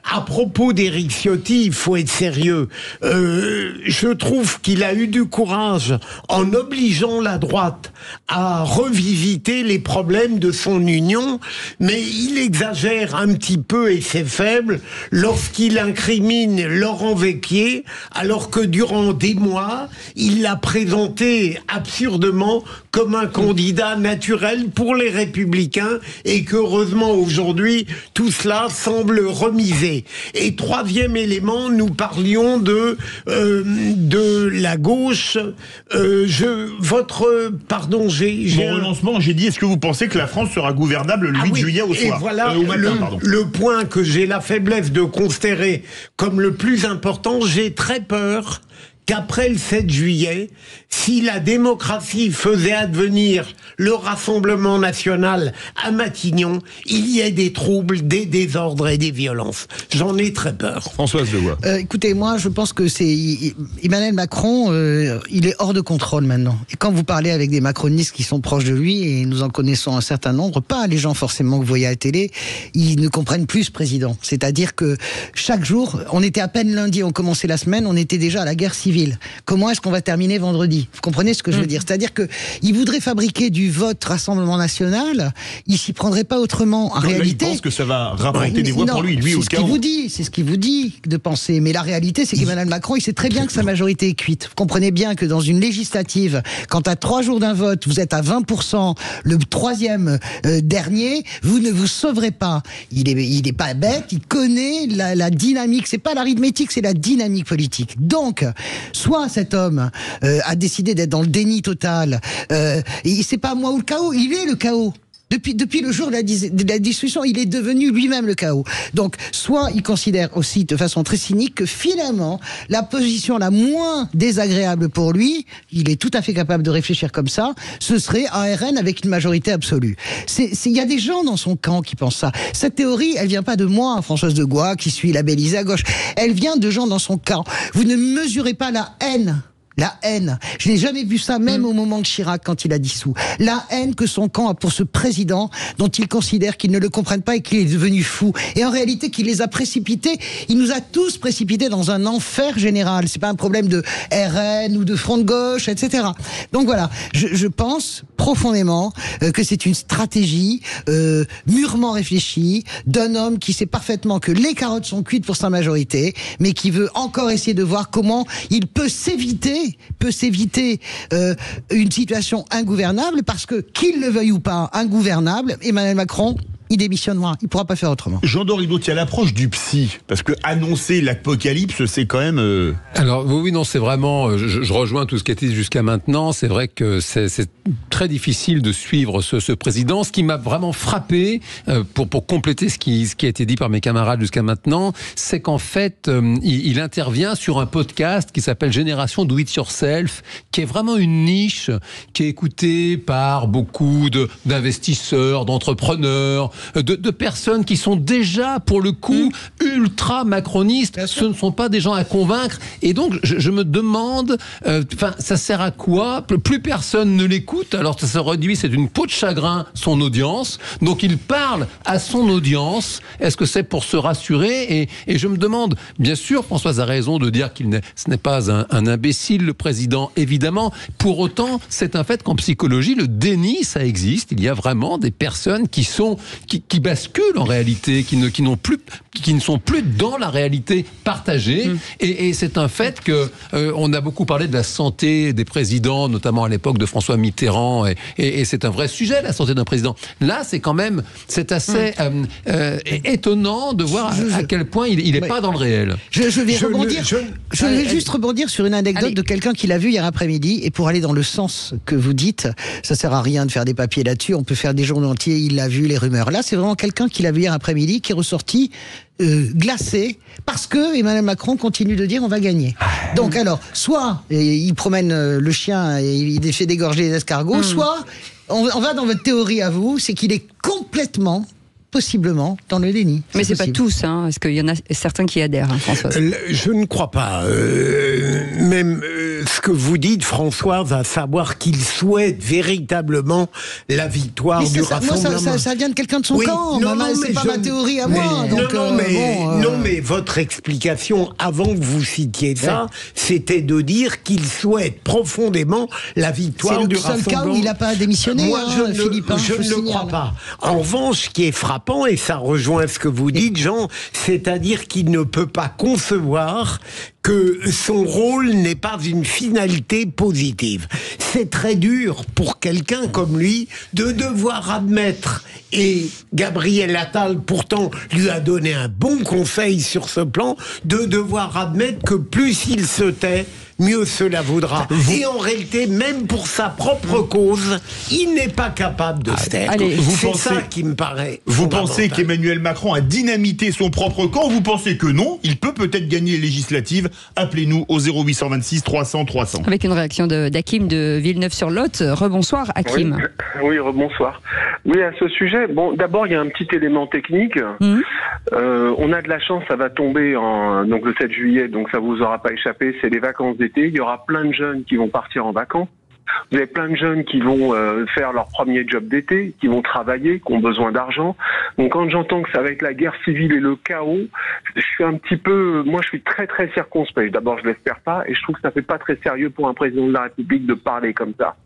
Speaker 7: à propos d'Éric Ciotti, il faut être sérieux. Je trouve qu'il a eu du courage en obligeant la droite à revisiter les problèmes de son union, mais il exagère un petit peu et c'est faible lorsqu'il incrimine Laurent Wauquiez, alors que durant des mois, il l'a présenté absurdement comme un candidat naturel pour les Républicains et qu'heureusement aujourd'hui tout cela semble remisé. Et troisième élément, nous parlions de la gauche.
Speaker 3: Mon relancement, j'ai dit, est-ce que vous pensez que la France sera gouvernable le 8 juillet au soir ?
Speaker 7: Et voilà le point que j'ai la faiblesse de considérer comme le plus important. J'ai très peur qu'après le 7 juillet, si la démocratie faisait advenir le Rassemblement national à Matignon, il y ait des troubles, des désordres et des violences. J'en ai très peur.
Speaker 3: Françoise Degois.
Speaker 5: Écoutez, moi, je pense que c'est Emmanuel Macron, il est hors de contrôle maintenant. Et quand vous parlez avec des macronistes qui sont proches de lui, et nous en connaissons un certain nombre, pas les gens forcément que vous voyez à la télé, ils ne comprennent plus ce président. C'est-à-dire que chaque jour, on était à peine lundi, on commençait la semaine, on était déjà à la guerre civile. civile. Comment est-ce qu'on va terminer vendredi? Vous comprenez ce que je veux dire? C'est-à-dire qu'il voudrait fabriquer du vote Rassemblement National, il s'y prendrait pas autrement. En réalité,
Speaker 3: il pense que ça va rapporter des voix pour lui
Speaker 5: c'est ce qu'il vous dit de penser. Mais la réalité, c'est qu'Emmanuel Macron, il sait très bien que sa majorité est cuite. Vous comprenez bien que dans une législative, quand à 3 jours d'un vote, vous êtes à 20%, le troisième dernier, vous ne vous sauverez pas. Il est pas bête, il connaît la dynamique. C'est pas l'arithmétique, c'est la dynamique politique. Donc, soit cet homme a décidé d'être dans le déni total, et c'est pas moi ou le chaos, il est le chaos. Depuis le jour de la discussion, il est devenu lui-même le chaos. Donc, soit il considère aussi de façon très cynique que finalement, la position la moins désagréable pour lui, il est tout à fait capable de réfléchir comme ça, ce serait un RN avec une majorité absolue. Il y a des gens dans son camp qui pensent ça. Cette théorie, elle vient pas de moi, Françoise de Goix, qui suis labellisée à gauche. Elle vient de gens dans son camp. Vous ne mesurez pas la haine. La haine. Je n'ai jamais vu ça, même au moment de Chirac, quand il a dissous. La haine que son camp a pour ce président, dont il considère qu'ils ne le comprennent pas et qu'il est devenu fou. Et en réalité, qu'il les a précipités. Il nous a tous précipités dans un enfer général. C'est pas un problème de RN ou de front de gauche, etc. Donc voilà. Je pense profondément que c'est une stratégie mûrement réfléchie d'un homme qui sait parfaitement que les carottes sont cuites pour sa majorité, mais qui veut encore essayer de voir comment il peut s'éviter une situation ingouvernable, parce que, qu'il le veuille ou pas, ingouvernable, Emmanuel Macron, il démissionnera, il ne pourra pas faire autrement.
Speaker 3: Jean Dorido, il y a l'approche du psy, parce que annoncer l'apocalypse, c'est quand même...
Speaker 6: Alors oui, non, c'est vraiment, je rejoins tout ce qui a été dit jusqu'à maintenant, c'est vrai que c'est très difficile de suivre ce président. Ce qui m'a vraiment frappé, pour compléter ce qui a été dit par mes camarades jusqu'à maintenant, c'est qu'en fait, il intervient sur un podcast qui s'appelle Génération Do It Yourself, qui est vraiment une niche, qui est écoutée par beaucoup d'investisseurs, d'entrepreneurs, de personnes qui sont déjà, pour le coup, ultra macronistes. Ce ne sont pas des gens à convaincre. Et donc, je me demande, ça sert à quoi? Plus personne ne l'écoute, alors ça se réduit, c'est une peau de chagrin, son audience. Donc, il parle à son audience. Est-ce que c'est pour se rassurer? Et je me demande, bien sûr, Françoise a raison de dire ce n'est pas un imbécile, le président, évidemment. Pour autant, c'est un fait qu'en psychologie, le déni, ça existe. Il y a vraiment des personnes qui basculent en réalité, qui ne sont plus dans la réalité partagée. Et c'est un fait que on a beaucoup parlé de la santé des présidents, notamment à l'époque de François Mitterrand, et c'est un vrai sujet, la santé d'un président. Là, c'est assez étonnant de voir à quel point il n'est pas dans le réel.
Speaker 5: Je vais juste rebondir sur une anecdote de quelqu'un qui l'a vu hier après-midi, et pour aller dans le sens que vous dites, ça sert à rien de faire des papiers là-dessus, on peut faire des journaux entiers, il l'a vu, les rumeurs. Là, c'est vraiment quelqu'un qui l'a vu hier après-midi, qui est ressorti glacé, parce que Emmanuel Macron continue de dire on va gagner. Donc alors, soit il promène le chien et il fait dégorger les escargots, soit on va dans votre théorie à vous, c'est qu'il est complètement, possiblement, dans le déni.
Speaker 2: Mais c'est pas tous, hein. Est-ce qu'il y en a certains qui adhèrent, Françoise?
Speaker 7: Je ne crois pas. Même ce que vous dites, Françoise, à savoir qu'il souhaite véritablement la victoire du Rassemblement.
Speaker 5: Moi, ça vient de quelqu'un de son camp. C'est pas ma théorie à moi.
Speaker 7: Non, mais votre explication, avant que vous citiez ça, c'était de dire qu'il souhaite profondément la victoire du Rassemblement.
Speaker 5: C'est le seul cas où il n'a pas démissionné, Philippe.
Speaker 7: Je ne le crois pas. En revanche, ce qui est frappant, et ça rejoint ce que vous dites, Jean, c'est-à-dire qu'il ne peut pas concevoir que son rôle n'est pas une finalité positive. C'est très dur pour quelqu'un comme lui de devoir admettre, et Gabriel Attal pourtant lui a donné un bon conseil sur ce plan, de devoir admettre que plus il se tait, mieux cela vaudra. Et en réalité, même pour sa propre cause, il n'est pas capable de se taire. C'est ça qui me paraît.
Speaker 3: Vous pensez qu'Emmanuel Macron a dynamité son propre camp? Vous pensez que non? Il peut peut-être gagner les législatives. Appelez-nous au 0826 300 300.
Speaker 2: Avec une réaction d'Hakim de Villeneuve-sur-Lot. Rebonsoir, Hakim.
Speaker 9: Oui, rebonsoir. Oui, à ce sujet, bon, d'abord, il y a un petit élément technique. On a de la chance, ça va tomber donc le 7 juillet, donc ça vous aura pas échappé, c'est les vacances d'été. Il y aura plein de jeunes qui vont partir en vacances. Vous avez plein de jeunes qui vont faire leur premier job d'été, qui vont travailler, qui ont besoin d'argent. Donc quand j'entends que ça va être la guerre civile et le chaos, je suis un petit peu... Moi, je suis très très circonspect. D'abord, je l'espère pas, et je trouve que ça fait pas très sérieux pour un président de la République de parler comme ça.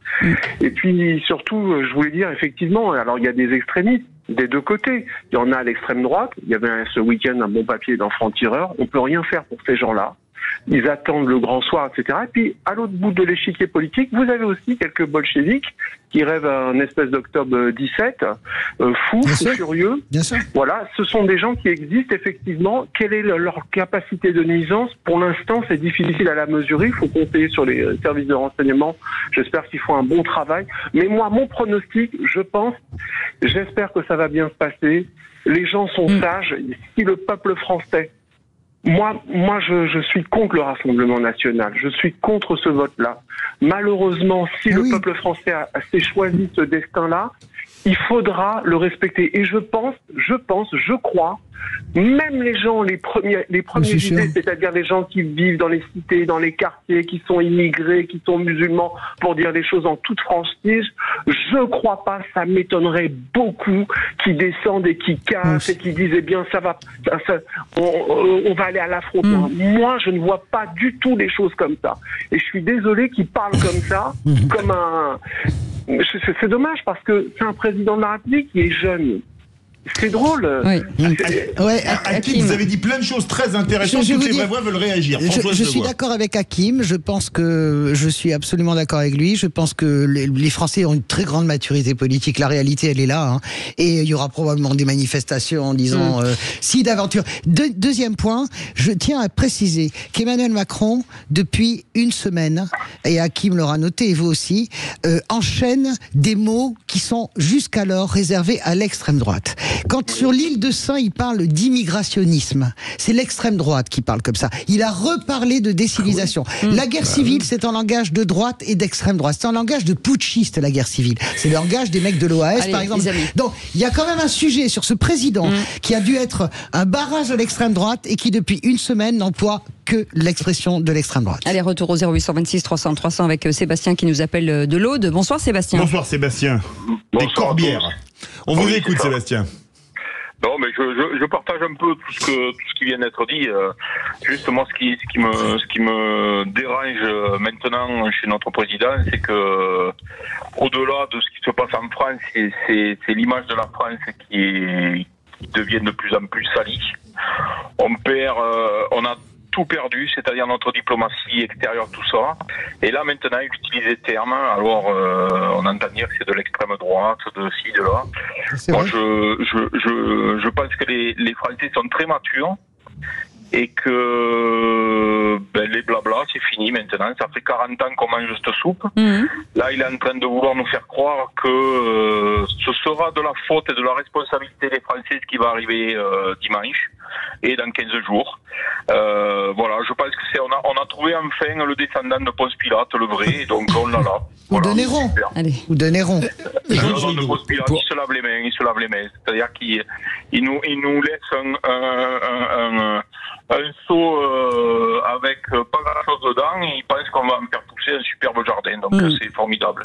Speaker 9: Et puis surtout, je voulais dire, effectivement, alors il y a des extrémistes des deux côtés. Il y en a à l'extrême droite. Il y avait ce week-end un bon papier dans Franc-Tireur. On peut rien faire pour ces gens-là. Ils attendent le grand soir, etc. Et puis, à l'autre bout de l'échiquier politique, vous avez aussi quelques bolcheviks qui rêvent à un espèce d'octobre 17, fous, furieux. Voilà, ce sont des gens qui existent, effectivement. Quelle est leur capacité de nuisance? Pour l'instant, c'est difficile à la mesurer. Il faut compter sur les services de renseignement. J'espère qu'ils font un bon travail. Mais moi, mon pronostic, j'espère que ça va bien se passer. Les gens sont sages. Si le peuple français... Moi, je suis contre le Rassemblement national. Je suis contre ce vote-là. Malheureusement, si le peuple français s'est choisi ce destin-là, il faudra le respecter. Et je crois, même les gens, les premiers visés, c'est-à-dire les gens qui vivent dans les cités, dans les quartiers, qui sont immigrés, qui sont musulmans, pour dire les choses en toute franchise, je crois pas, ça m'étonnerait beaucoup, qui descendent et qui cassent et qui disent, eh bien, on va aller à l'affrontement. Moi, je ne vois pas du tout les choses comme ça. Et je suis désolé qu'ils parlent comme ça, comme un... C'est dommage parce que c'est un président de la République qui est jeune. C'est drôle.
Speaker 3: Hakim, vous avez dit plein de choses très intéressantes. Toutes les vraies voix veulent réagir.
Speaker 5: Je suis d'accord avec Hakim. Je pense que je suis absolument d'accord avec lui. Je pense que les Français ont une très grande maturité politique. La réalité, elle est là. Hein. Et il y aura probablement des manifestations en disant si d'aventure. Deuxième point, je tiens à préciser qu'Emmanuel Macron, depuis une semaine, et Hakim l'aura noté, et vous aussi, enchaîne des mots qui sont jusqu'alors réservés à l'extrême droite. Quand sur l'île de Sein, il parle d'immigrationnisme, c'est l'extrême droite qui parle comme ça. Il a reparlé de décivilisation. La guerre civile, c'est un langage de droite et d'extrême droite. C'est un langage de putschiste, la guerre civile. C'est le langage des mecs de l'OAS, par exemple. Donc, il y a quand même un sujet sur ce président qui a dû être un barrage à l'extrême droite et qui, depuis une semaine, n'emploie que l'expression de l'extrême droite.
Speaker 2: Allez, retour au 0826 300 300 avec Sébastien qui nous appelle de l'Aude. Bonsoir Sébastien.
Speaker 3: Bonsoir Sébastien. Des Corbières. On vous écoute Sébastien.
Speaker 18: Non, mais je partage un peu tout ce qui vient d'être dit. Juste moi, ce qui me dérange maintenant chez notre président, c'est que au-delà de ce qui se passe en France, c'est l'image de la France qui devient de plus en plus salie. On a tout perdu, c'est-à-dire notre diplomatie extérieure, tout ça. Et là, maintenant, il utilise des termes. Alors, on entend dire que c'est de l'extrême droite, de ci, de là. Moi, je pense que les Français sont très matures et que les blabla, c'est fini maintenant. Ça fait 40 ans qu'on mange cette soupe. Là, il est en train de vouloir nous faire croire que ce sera de la faute et de la responsabilité des Français ce qui va arriver dimanche et dans 15 jours. Voilà, je pense que on a trouvé enfin le descendant de Ponce Pilate, le vrai, et donc on l'a là.
Speaker 5: Ou de Néron. Ou de Néron.
Speaker 18: De Ponce Pilate, il se lave les mains. C'est-à-dire qu'il nous laisse un seau avec pas grand-chose dedans, et il pense qu'on va en faire pousser un superbe jardin. Donc c'est formidable.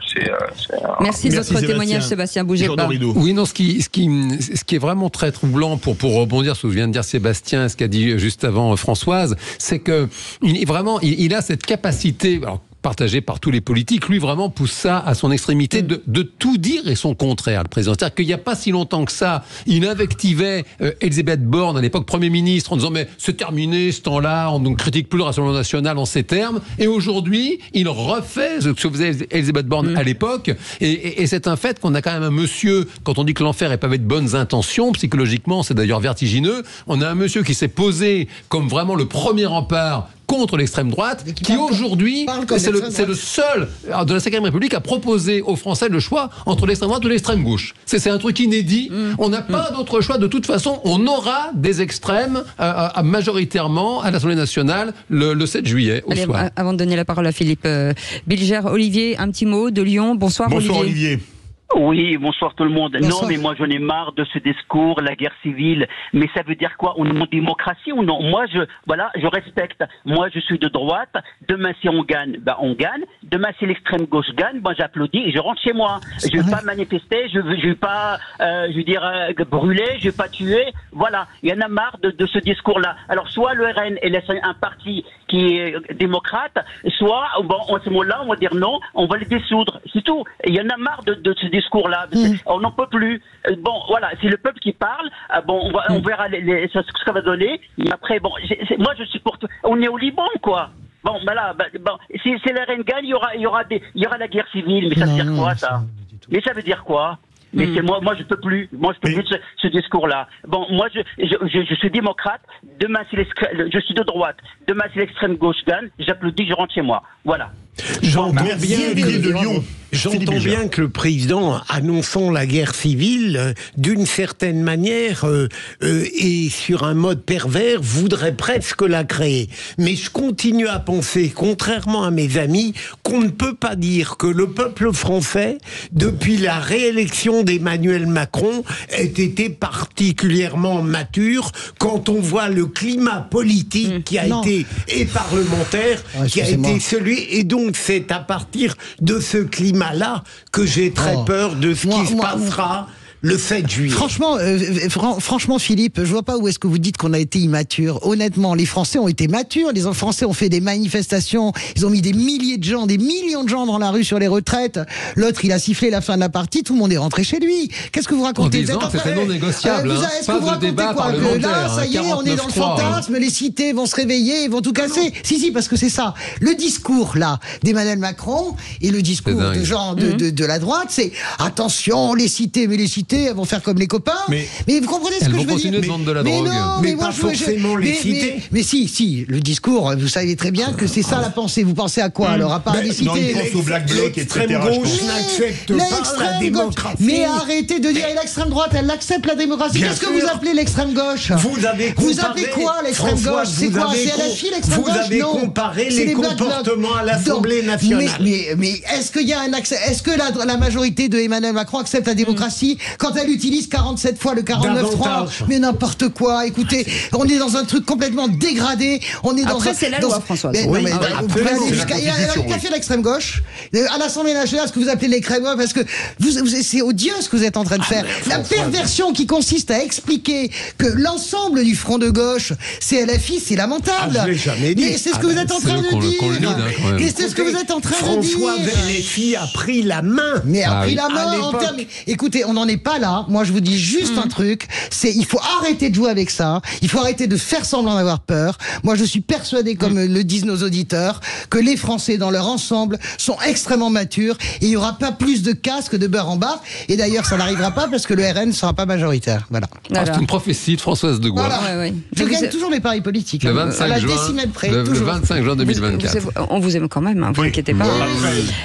Speaker 2: Merci de votre témoignage, Sébastien. Bougez pas.
Speaker 6: Oui, non, ce qui est vraiment très troublant pour rebondir sur ce que vient de dire Sébastien, ce qu'a dit juste avant Françoise, c'est que il a cette capacité. Alors, partagé par tous les politiques, lui vraiment pousse ça à son extrémité de tout dire et son contraire, le président. C'est-à-dire qu'il n'y a pas si longtemps que ça, il invectivait Elisabeth Borne, à l'époque Premier ministre, en disant mais c'est terminé ce temps-là, on ne critique plus le Rassemblement national en ces termes, et aujourd'hui, il refait ce que faisait Elisabeth Borne à l'époque, et c'est un fait qu'on a quand même un monsieur, quand on dit que l'enfer est pavé de bonnes intentions, psychologiquement c'est d'ailleurs vertigineux, on a un monsieur qui s'est posé comme vraiment le premier rempart contre l'extrême droite, qui aujourd'hui, c'est le seul de la 5e République à proposer aux Français le choix entre l'extrême droite ou l'extrême gauche. C'est un truc inédit. On n'a pas d'autre choix. De toute façon, on aura des extrêmes majoritairement à l'Assemblée nationale le 7 juillet au soir.
Speaker 2: Avant de donner la parole à Philippe Bilger, Olivier, un petit mot de Lyon. Bonsoir Olivier.
Speaker 19: Oui, bonsoir tout le monde.
Speaker 5: Bonsoir.
Speaker 19: Non, mais moi j'en ai marre de ce discours, la guerre civile. Mais ça veut dire quoi? On est en démocratie ou non? Moi, je respecte. Moi, je suis de droite. Demain, si on gagne, on gagne. demain si l'extrême gauche gagne, moi j'applaudis et je rentre chez moi. Je ne vais pas manifester, je ne vais pas, brûler, je ne vais pas tuer. Voilà, il y en a marre de ce discours-là. Alors soit le RN est un parti qui est démocrate, soit à ce moment-là on va dire non, on va les dissoudre. C'est tout. Il y en a marre de ce discours-là. On n'en peut plus. Bon, voilà, c'est le peuple qui parle. On verra ce que ça va donner. Mais après, moi je supporte. On est au Liban, quoi. Bon, si le RN gagne, il y aura la guerre civile. Mais ça veut dire quoi, ça? Mais ça veut dire quoi? Mais moi je peux plus. Moi je peux plus de ce discours-là. Bon, moi je suis démocrate. Demain je suis de droite. Demain si l'extrême gauche gagne, j'applaudis, je rentre chez moi. Voilà.
Speaker 7: J'entends bien que le président, annonçant la guerre civile, d'une certaine manière, et sur un mode pervers, voudrait presque la créer. Mais je continue à penser, contrairement à mes amis, qu'on ne peut pas dire que le peuple français, depuis la réélection d'Emmanuel Macron, ait été particulièrement mature quand on voit le climat politique qui a été, et parlementaire, qui a été celui, et donc c'est à partir de ce climat-là que j'ai très peur de ce qui se passera le 7 juillet.
Speaker 5: Franchement, Philippe, je vois pas où est-ce que vous dites qu'on a été immature. Honnêtement, les Français ont été matures. Les Français ont fait des manifestations. Ils ont mis des millions de gens dans la rue sur les retraites. L'autre, il a sifflé la fin de la partie. Tout le monde est rentré chez lui. Qu'est-ce que vous racontez?
Speaker 6: C'est non négociable.
Speaker 5: Est-ce que vous racontez quoi? Que là, ça y est, on est dans le fantasme. Les cités vont se réveiller, ils vont tout casser. Si, parce que c'est ça. Le discours là d'Emmanuel Macron et le discours de gens de la droite, c'est attention, les cités, mais les cités elles vont faire comme les copains. Mais vous comprenez ce que je veux dire?
Speaker 6: Elles vont continuer de vendre de la drogue.
Speaker 7: Mais pas forcément les cités.
Speaker 5: Mais si, le discours, vous savez très bien que c'est ça la pensée. Vous pensez à quoi alors, à part les cités?
Speaker 3: Non, il pense au Black Bloc, etc.
Speaker 7: L'extrême gauche n'accepte pas la démocratie.
Speaker 5: Mais arrêtez de dire l'extrême droite, elle accepte la démocratie. Qu'est-ce que vous appelez l'extrême gauche?
Speaker 7: Vous appelez
Speaker 5: quoi l'extrême gauche? C'est quoi? C'est LFI l'extrême gauche?
Speaker 7: Vous avez comparé les comportements à l'Assemblée nationale.
Speaker 5: Mais est-ce qu'il y a un accès? Est-ce que la majorité de Emmanuel Macron accepte la démocratie quand elle utilise 47 fois le 49.3? Mais n'importe quoi. Écoutez, on est dans un truc complètement dégradé. On est
Speaker 2: Après, c'est la loi, François.
Speaker 5: Vous pouvez aller jusqu'à. Il y a fait l'extrême gauche à l'Assemblée nationale, ce que vous appelez l'extrême gauche, parce que c'est odieux ce que vous êtes en train de faire. La perversion qui consiste à expliquer que l'ensemble du front de gauche, c'est LFI, c'est lamentable.
Speaker 7: Je l'ai jamais dit.
Speaker 5: Mais c'est ce que vous êtes en train de dire. Et c'est ce que vous êtes en train de dire.
Speaker 7: François LFI a pris la main.
Speaker 5: Mais a pris la main en termes. Écoutez, on n'en est pas là. Moi, je vous dis juste un truc, c'est il faut arrêter de jouer avec ça, il faut arrêter de faire semblant d'avoir peur. Moi, je suis persuadé, comme le disent nos auditeurs, que les Français, dans leur ensemble, sont extrêmement matures et il n'y aura pas plus de casques de beurre en barre. Et d'ailleurs, ça n'arrivera pas parce que le RN ne sera pas majoritaire. Voilà.
Speaker 6: C'est une prophétie de Françoise de Gaulle.
Speaker 5: Voilà. Je gagne toujours mes paris politiques.
Speaker 6: Le 25 juin, décimèle près. Le 25 juin 2024.
Speaker 2: On vous aime quand même, hein, vous inquiétez pas.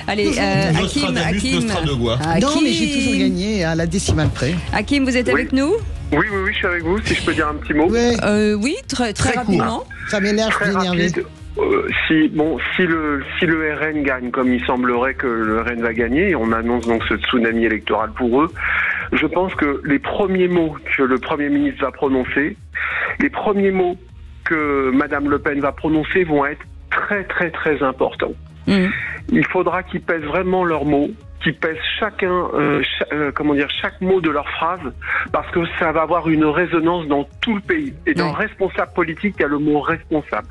Speaker 5: Allez, Hakim. Non, mais j'ai toujours gagné à la décimale près.
Speaker 2: Hakim, vous êtes avec nous?
Speaker 9: Oui, je suis avec vous, si je peux dire un petit mot.
Speaker 2: Oui, très rapidement.
Speaker 5: Ça m'énerve, je suis énervé.
Speaker 9: Si le RN gagne, comme il semblerait que le RN va gagner, et on annonce donc ce tsunami électoral pour eux, je pense que les premiers mots que le Premier ministre va prononcer, les premiers mots que Madame Le Pen va prononcer vont être très très très importants. Il faudra qu'ils pèsent vraiment leurs mots, qui pèsent chaque mot de leur phrase, parce que ça va avoir une résonance dans tout le pays. Et dans responsable politique, il y a le mot responsable.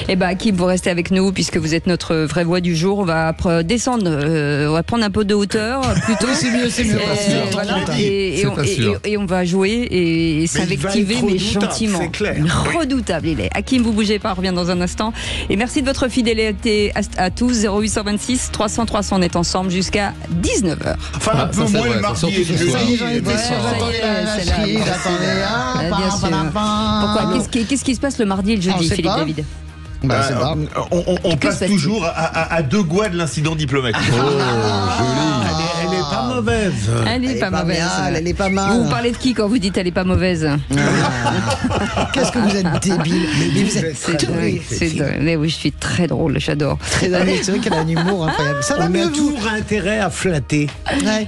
Speaker 2: Eh bien, Hakim, vous restez avec nous, puisque vous êtes notre vraie voix du jour. On va descendre, on va prendre un peu de hauteur, plutôt.
Speaker 5: C'est mieux.
Speaker 2: Et on va jouer et s'invectiver, mais gentiment. Redoutable, il est. Hakim, vous bougez pas, on revient dans un instant. Et merci de votre fidélité à tous. 0826 300 300, on est ensemble jusqu'à 19h.
Speaker 3: Enfin, un peu moins le mardi et le jeudi.
Speaker 2: Pourquoi? Qu'est-ce qui se passe le mardi et le jeudi, Philippe David?
Speaker 3: On passe toujours à deux doigts de l'incident diplomatique.
Speaker 7: Elle n'est pas mauvaise.
Speaker 2: Elle est pas mauvaise.
Speaker 5: Elle est pas mal.
Speaker 2: Vous parlez de qui quand vous dites elle est pas mauvaise?
Speaker 5: Qu'est-ce que vous êtes débile.
Speaker 2: Mais oui, je suis très drôle, j'adore.
Speaker 5: C'est vrai qu'elle a un humour incroyable. Ça va mieux,
Speaker 7: on a toujours intérêt à flatter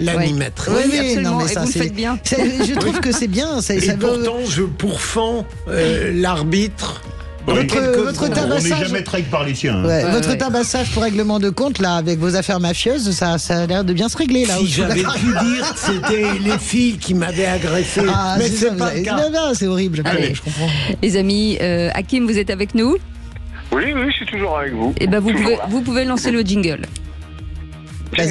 Speaker 7: l'animatrice.
Speaker 2: Oui, absolument. Et vous le faites bien.
Speaker 5: Je trouve que c'est bien.
Speaker 7: Et pourtant, je pourfends l'arbitre
Speaker 5: Votre tabassage.
Speaker 3: On n'est jamais trahi par les siens.
Speaker 5: Votre tabassage pour règlement de compte, là, avec vos affaires mafieuses, ça a l'air de bien se régler, là.
Speaker 7: Si j'avais pu dire que c'était les filles qui m'avaient agressé. Mais c'est pas le cas.
Speaker 5: Non, c'est horrible.
Speaker 2: Allez,
Speaker 5: je comprends.
Speaker 2: Les amis, Hakim, vous êtes avec nous?
Speaker 9: Oui, je suis toujours avec vous.
Speaker 2: Eh ben, vous pouvez lancer le jingle.
Speaker 1: Les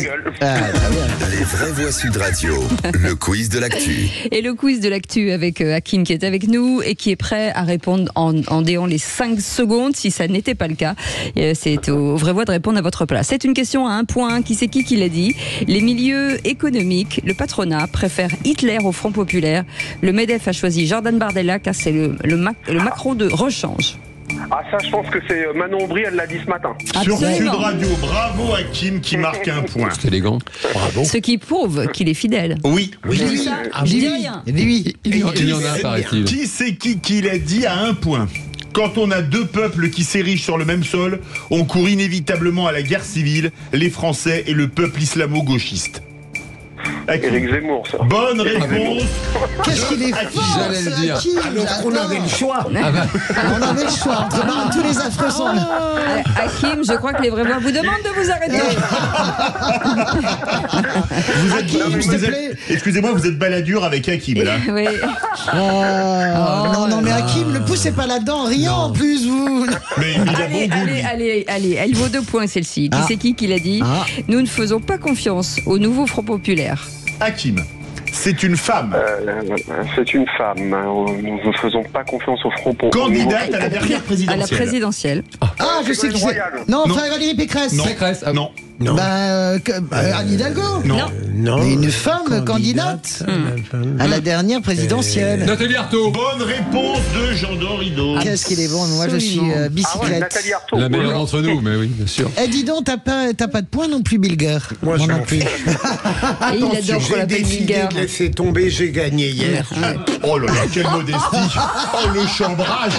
Speaker 1: vraies voix Sud Radio, le quiz de l'actu.
Speaker 2: Et le quiz de l'actu avec Hakim qui est avec nous et qui est prêt à répondre en déant les 5 secondes si ça n'était pas le cas. C'est aux vraies voix de répondre à votre place. C'est une question à 1 point. Qui c'est qui l'a dit? Les milieux économiques, le patronat préfèrent Hitler au Front Populaire. Le MEDEF a choisi Jordan Bardella car c'est le Macron de rechange.
Speaker 9: Ah, ça, je pense que c'est Manon Aubry, elle l'a dit ce matin.
Speaker 3: Sur Sud Radio, bravo Hakim qui marque 1 point.
Speaker 6: C'est élégant. Bravo.
Speaker 2: Ce qui prouve qu'il est fidèle.
Speaker 3: Oui.
Speaker 2: Je dis ça, je dis rien.
Speaker 6: Il y en a, paraît-il.
Speaker 3: Qui c'est qui l'a dit à 1 point? Quand on a 2 peuples qui s'érigent sur le même sol, on court inévitablement à la guerre civile, les Français et le peuple islamo-gauchiste.
Speaker 9: Éric Zemmour, ça.
Speaker 3: Bonne réponse.
Speaker 5: Qu'est-ce qu'il est fort,
Speaker 6: j'allais le dire.
Speaker 7: Alors qu'on avait le choix.
Speaker 5: On avait le choix entre tous les affreux sont là.
Speaker 2: Hakim, je crois que les vrais voix vous demandent de vous arrêter.
Speaker 3: Excusez-moi, vous êtes baladure avec Hakim là.
Speaker 2: Oui.
Speaker 5: Non, mais Hakim, le poussez pas là-dedans, rien en plus, vous.
Speaker 3: Mais il a bon goût.
Speaker 2: Allez, elle vaut 2 points celle-ci. Qui c'est qui l'a dit? Nous ne faisons pas confiance au nouveau Front Populaire.
Speaker 3: Hakim, c'est une femme.
Speaker 9: C'est une femme. Nous ne faisons pas confiance au Front Populaire.
Speaker 3: Candidate à la dernière présidentielle.
Speaker 2: À la présidentielle.
Speaker 5: Ah, je sais qui c'est. Non, Valérie Pécresse.
Speaker 3: Non. Pécresse, non.
Speaker 5: Anne Hidalgo.
Speaker 3: Non.
Speaker 5: Mais une femme candidate à la dernière présidentielle.
Speaker 6: Nathalie Arthaud.
Speaker 3: Bonne réponse de Jean Dorido.
Speaker 5: Qu'est-ce qu'il est bon, moi je suis bicyclette.
Speaker 9: Nathalie Arthaud.
Speaker 6: La meilleure d'entre nous, mais oui, bien sûr.
Speaker 5: Eh, dis donc, t'as pas de point non plus, Bilger.
Speaker 7: Moi
Speaker 5: non plus.
Speaker 2: Il adore qu'on
Speaker 7: j'ai
Speaker 2: l'appelle
Speaker 7: décidé
Speaker 2: Bilger.
Speaker 7: de laisser tomber, j'ai gagné hier.
Speaker 3: Oh là là, quelle modestie. Oh, le chambrage.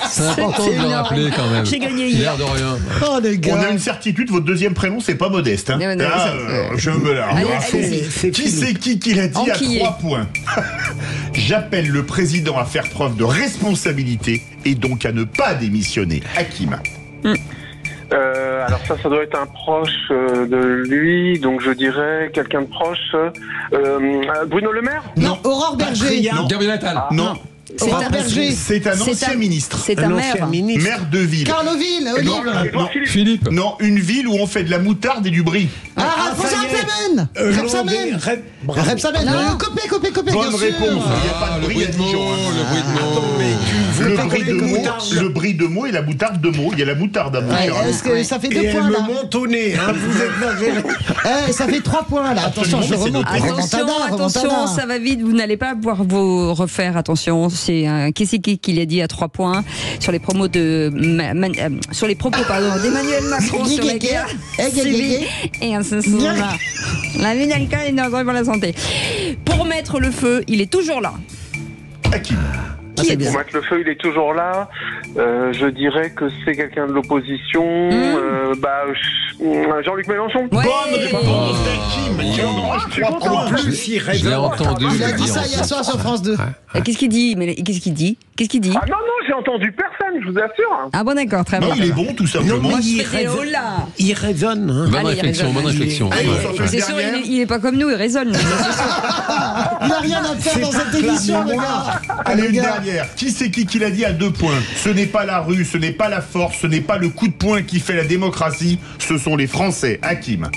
Speaker 6: C'est important de le rappeler quand même.
Speaker 2: J'ai gagné hier.
Speaker 6: L'air de rien.
Speaker 5: Oh les gars.
Speaker 3: On a une certitude, votre deuxième prénom, c'est pas Modeste. Hein. Là, je me la Qui c'est qui l'a dit à 3 points? J'appelle le président à faire preuve de responsabilité et donc à ne pas démissionner. Hakim.
Speaker 9: Alors ça doit être un proche de lui, donc je dirais quelqu'un de proche. Bruno Le Maire?
Speaker 5: Non, Aurore Berger.
Speaker 3: Non.
Speaker 6: Gabriel Attal.
Speaker 3: Non.
Speaker 2: C'est un berger.
Speaker 3: C'est un ancien ministre.
Speaker 2: C'est un maire.
Speaker 3: Maire de ville.
Speaker 5: Carloville, Olive.
Speaker 3: Non,
Speaker 6: Philippe.
Speaker 3: Non, une ville où on fait de la moutarde et du brie.
Speaker 5: Repsamen. Copé.
Speaker 3: Bonne réponse. Il n'y a pas de brie à Dijon. Le brie de Meaux et la moutarde de Meaux. Il y a la moutarde à Meaux.
Speaker 5: Est-ce que ça fait 2
Speaker 7: Et
Speaker 5: points
Speaker 7: elle
Speaker 5: là?
Speaker 7: me monte au nez, hein, vous êtes
Speaker 5: Ça fait 3 points là. Attention, je remonte.
Speaker 2: Attention, ça va vite. Vous n'allez pas pouvoir vous refaire. Attention, c'est qui c'est qui l'a dit à 3 points sur les promos sur les propos d'Emmanuel Macron sur la guerre civile et assassinat. La vie d'alcool est dangereuse pour la santé. Pour mettre le feu, il est toujours là.
Speaker 3: Hakim.
Speaker 9: Pour mettre le feu, il est toujours là. Je dirais que c'est quelqu'un de l'opposition. Jean-Luc Mélenchon.
Speaker 3: Bonne réponse d'Hakim. Qui engrangent 3 points.
Speaker 7: en plus, il rêve.
Speaker 6: Je l'ai entendu.
Speaker 5: Il a dit ça hier soir sur France 2.
Speaker 2: Qu'est-ce qu'il dit?
Speaker 9: Ah non, j'ai entendu personne, je vous assure.
Speaker 2: Ah bon, d'accord, très bien.
Speaker 3: Non, il est bon, tout simplement.
Speaker 2: Moi, je fais des hola.
Speaker 7: Il raisonne. Hein.
Speaker 6: Bonne réflexion.
Speaker 2: C'est sûr, il est pas comme nous, il raisonne.
Speaker 5: Il n'a rien à faire dans cette émission, le gars.
Speaker 3: Allez, une dernière. Qui c'est qui l'a dit à 2 points? Ce n'est pas la rue, ce n'est pas la force, ce n'est pas le coup de poing qui fait la démocratie, ce sont les Français. Hakim.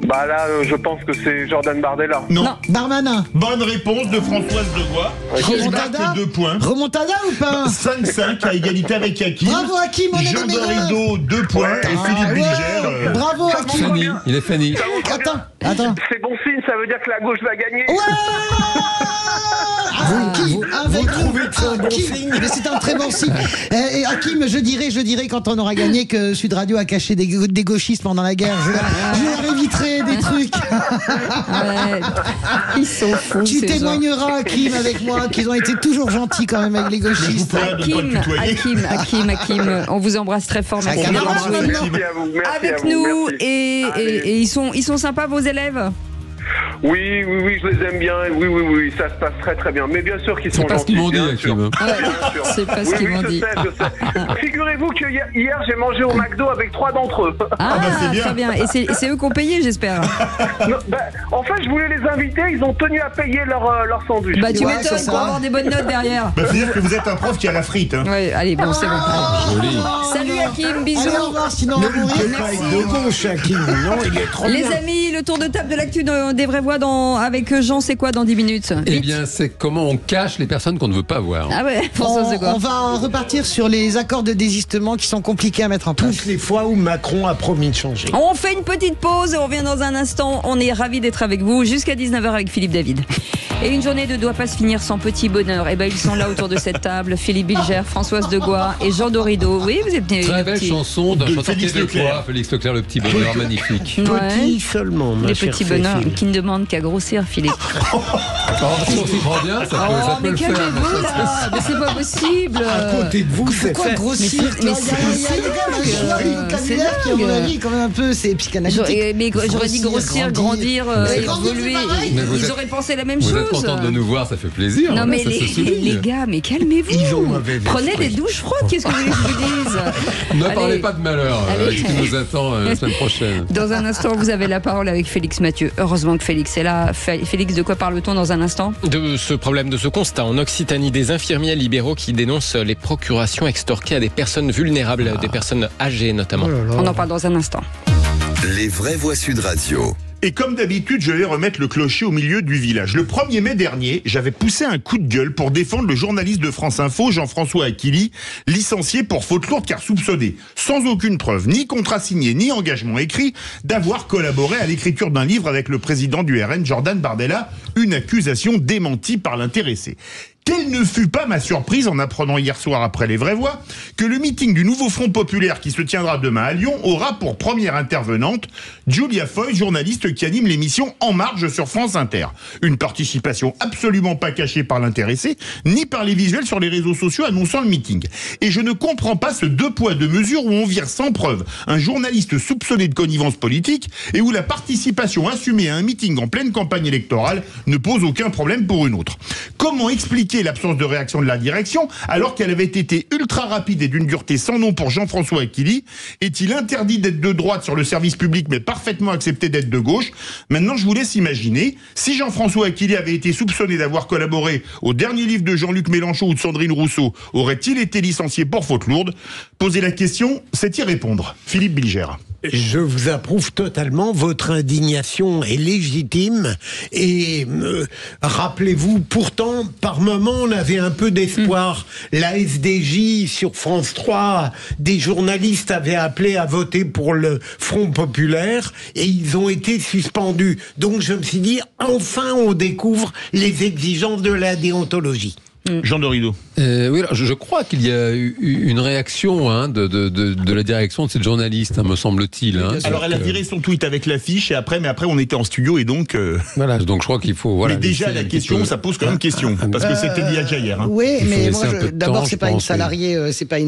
Speaker 9: Bah là, je pense que c'est Jordan Bardella.
Speaker 3: Non.
Speaker 5: Darmanin.
Speaker 3: Bonne réponse de Françoise Degois. Qui marque 2 points.
Speaker 5: Remontada ou pas?
Speaker 3: 5-5 à égalité avec Hakim.
Speaker 5: Bravo Hakim, on est
Speaker 3: Jean
Speaker 5: les meilleurs.
Speaker 3: Dorido, 2 points. Et Philippe Bilger.
Speaker 5: Bravo Hakim.
Speaker 6: Il est Fanny.
Speaker 5: Attends.
Speaker 9: C'est bon signe, ça veut dire que la gauche va gagner.
Speaker 5: Vous trouvez que c'est un bon signe? Mais c'est un très bon signe. Et Hakim, je dirais quand on aura gagné que Sud Radio a caché des gauchistes pendant la guerre. Je leur éviterai des trucs.
Speaker 2: Ils sont fous.
Speaker 5: Tu témoigneras, Hakim, avec moi, qu'ils ont été toujours gentils quand même avec les gauchistes.
Speaker 2: Hakim, on vous embrasse très fort. Merci d'avoir joué avec nous. Et ils sont sympas, vos élèves?
Speaker 9: Oui, je les aime bien. Oui, ça se passe très très bien. Mais bien sûr qu'ils sont gentils.
Speaker 6: C'est pas ce qu'ils m'ont dit, Hakim.
Speaker 9: C'est pas ce qu'ils m'ont dit. Je sais. Figurez-vous que hier j'ai mangé au McDo avec 3 d'entre eux.
Speaker 2: C'est bien. Très bien. Et c'est eux qui ont payé, j'espère.
Speaker 9: Non, en fait, je voulais les inviter. Ils ont tenu à payer leur sandwich.
Speaker 2: Tu m'étonnes pour avoir des bonnes notes derrière.
Speaker 3: Faut dire que vous êtes un prof qui a la frite. Hein.
Speaker 2: Ouais, allez, bon, c'est bon.
Speaker 6: Joli.
Speaker 2: Salut Hakim, bisous.
Speaker 5: Allez, au revoir, sinon on va mourir.
Speaker 7: Merci. De gauche, Hakim. Non, il est trop
Speaker 2: Les
Speaker 7: bien.
Speaker 2: amis, le tour de table de l'actu des vraies voix avec Jean, c'est quoi dans 10 minutes?
Speaker 6: Eh bien, c'est comment on cache les personnes qu'on ne veut pas voir.
Speaker 2: Ah ouais, François Zegor.
Speaker 5: On va repartir sur les accords de désistement qui sont compliqués à mettre en place.
Speaker 7: Toutes les fois où Macron a promis de changer.
Speaker 2: On fait une petite pause et on revient dans un instant. On est ravis d'être avec vous jusqu'à 19h avec Philippe David. Et une journée ne doit pas se finir sans petit bonheur. Et ben ils sont là autour de cette table. Philippe Bilger, Françoise Degois et Jean Dorido. Oui, vous êtes venus.
Speaker 6: Très belle chanson d'un chanteur
Speaker 3: Félix
Speaker 6: québécois, Félix Leclerc, le petit bonheur, magnifique.
Speaker 7: Petit seulement, ma
Speaker 2: Les
Speaker 7: chère
Speaker 2: petits bonheurs
Speaker 7: Cécile.
Speaker 2: qui ne demandent qu'à grossir, Philippe.
Speaker 6: Si on s'y prend bien, ça peut
Speaker 2: mais
Speaker 6: le faire.
Speaker 2: calmez-vous là, mais c'est pas possible.
Speaker 7: À côté de vous, c'est
Speaker 5: Pourquoi
Speaker 7: fait.
Speaker 5: grossir?
Speaker 2: Mais
Speaker 5: C'est dingue. À mon avis, quand même un peu, c'est psychanalytique.
Speaker 2: Mais j'aurais dit grossir, grandir, évoluer. Ils auraient pensé la même chose.
Speaker 6: Vous êtes contente de nous voir, ça fait plaisir.
Speaker 2: Non mais
Speaker 6: ça se souligne.
Speaker 2: les gars, mais calmez-vous. Prenez des douches froides, qu'est-ce que vous voulez que je vous dise?
Speaker 6: Ne parlez pas de malheur qui nous attend la semaine prochaine.
Speaker 2: Dans un instant, vous avez la parole avec Félix Mathieu. Heureusement que Félix est là. Félix, de quoi parle-t-on dans un instant?
Speaker 11: De ce problème, de ce constat en Occitanie, des infirmiers libéraux qui dénoncent les procurations extorquées à des personnes vulnérables, des personnes âgées notamment.
Speaker 2: On en parle dans un instant.
Speaker 1: Les vraies voix Sud Radio.
Speaker 3: Et comme d'habitude, je vais remettre le clocher au milieu du village. Le 1er mai dernier, j'avais poussé un coup de gueule pour défendre le journaliste de France Info, Jean-François Aquili, licencié pour faute lourde car soupçonné, sans aucune preuve, ni contrat signé, ni engagement écrit, d'avoir collaboré à l'écriture d'un livre avec le président du RN, Jordan Bardella, une accusation démentie par l'intéressé. Quelle ne fut pas ma surprise en apprenant hier soir après les vraies voix que le meeting du nouveau Front Populaire qui se tiendra demain à Lyon aura pour première intervenante Julia Foy, journaliste qui anime l'émission En Marge sur France Inter. Une participation absolument pas cachée par l'intéressé, ni par les visuels sur les réseaux sociaux annonçant le meeting. Et je ne comprends pas ce 2 poids 2 mesures où on vire sans preuve un journaliste soupçonné de connivence politique et où la participation assumée à un meeting en pleine campagne électorale ne pose aucun problème pour une autre. Comment expliquer l'absence de réaction de la direction alors qu'elle avait été ultra rapide et d'une dureté sans nom pour Jean-François Aquili? Est-il interdit d'être de droite sur le service public mais parfaitement accepté d'être de gauche? Maintenant je vous laisse imaginer, si Jean-François Aquili avait été soupçonné d'avoir collaboré au dernier livre de Jean-Luc Mélenchon ou de Sandrine Rousseau, aurait-il été licencié pour faute lourde? Poser la question, c'est y répondre. Philippe Bilger.
Speaker 7: Je vous approuve totalement, votre indignation est légitime et rappelez-vous, pourtant, par moment, on avait un peu d'espoir. La SDJ sur France 3, des journalistes avaient appelé à voter pour le Front Populaire et ils ont été suspendus. Donc je me suis dit, enfin on découvre les exigences de la déontologie.
Speaker 3: Jean Dorido.
Speaker 6: Oui, alors, je crois qu'il y a eu une réaction de la direction de cette journaliste, me semble-t-il.
Speaker 3: Alors elle a viré son tweet avec l'affiche, mais après on était en studio et donc...
Speaker 6: Voilà, donc je crois qu'il faut... Voilà,
Speaker 3: mais déjà la question, ça pose quand même question, parce que c'était dit hier.
Speaker 5: Oui, mais moi, d'abord c'est pas une salariée, c'est pas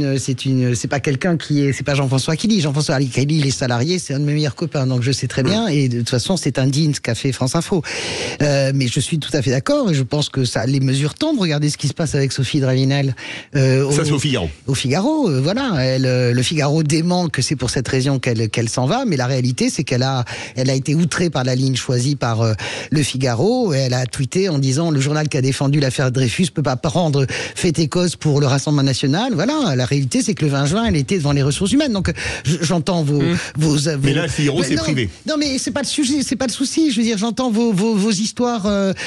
Speaker 5: quelqu'un c'est pas Jean-François Aquili. Jean-François Aquili, il est salarié, c'est un de mes meilleurs copains, donc je sais très bien, et de toute façon c'est indigne ce qu'a fait France Info. Mais je suis tout à fait d'accord, et je pense que les mesures tombent. Regardez ce qui se passe avec Sophie Dravinel.
Speaker 3: Ça c'est au Figaro.
Speaker 5: Au Figaro, voilà. Le Figaro dément que c'est pour cette raison qu'elle s'en va, mais la réalité c'est qu'elle a été outrée par la ligne choisie par le Figaro. Et elle a tweeté en disant le journal qui a défendu l'affaire Dreyfus peut pas prendre fait et cause pour le Rassemblement national. Voilà. La réalité c'est que le 20 juin elle était devant les ressources humaines. Donc j'entends vos
Speaker 3: mais là le Figaro c'est privé.
Speaker 5: Non mais c'est pas le sujet, c'est pas le souci. Je veux dire j'entends vos histoires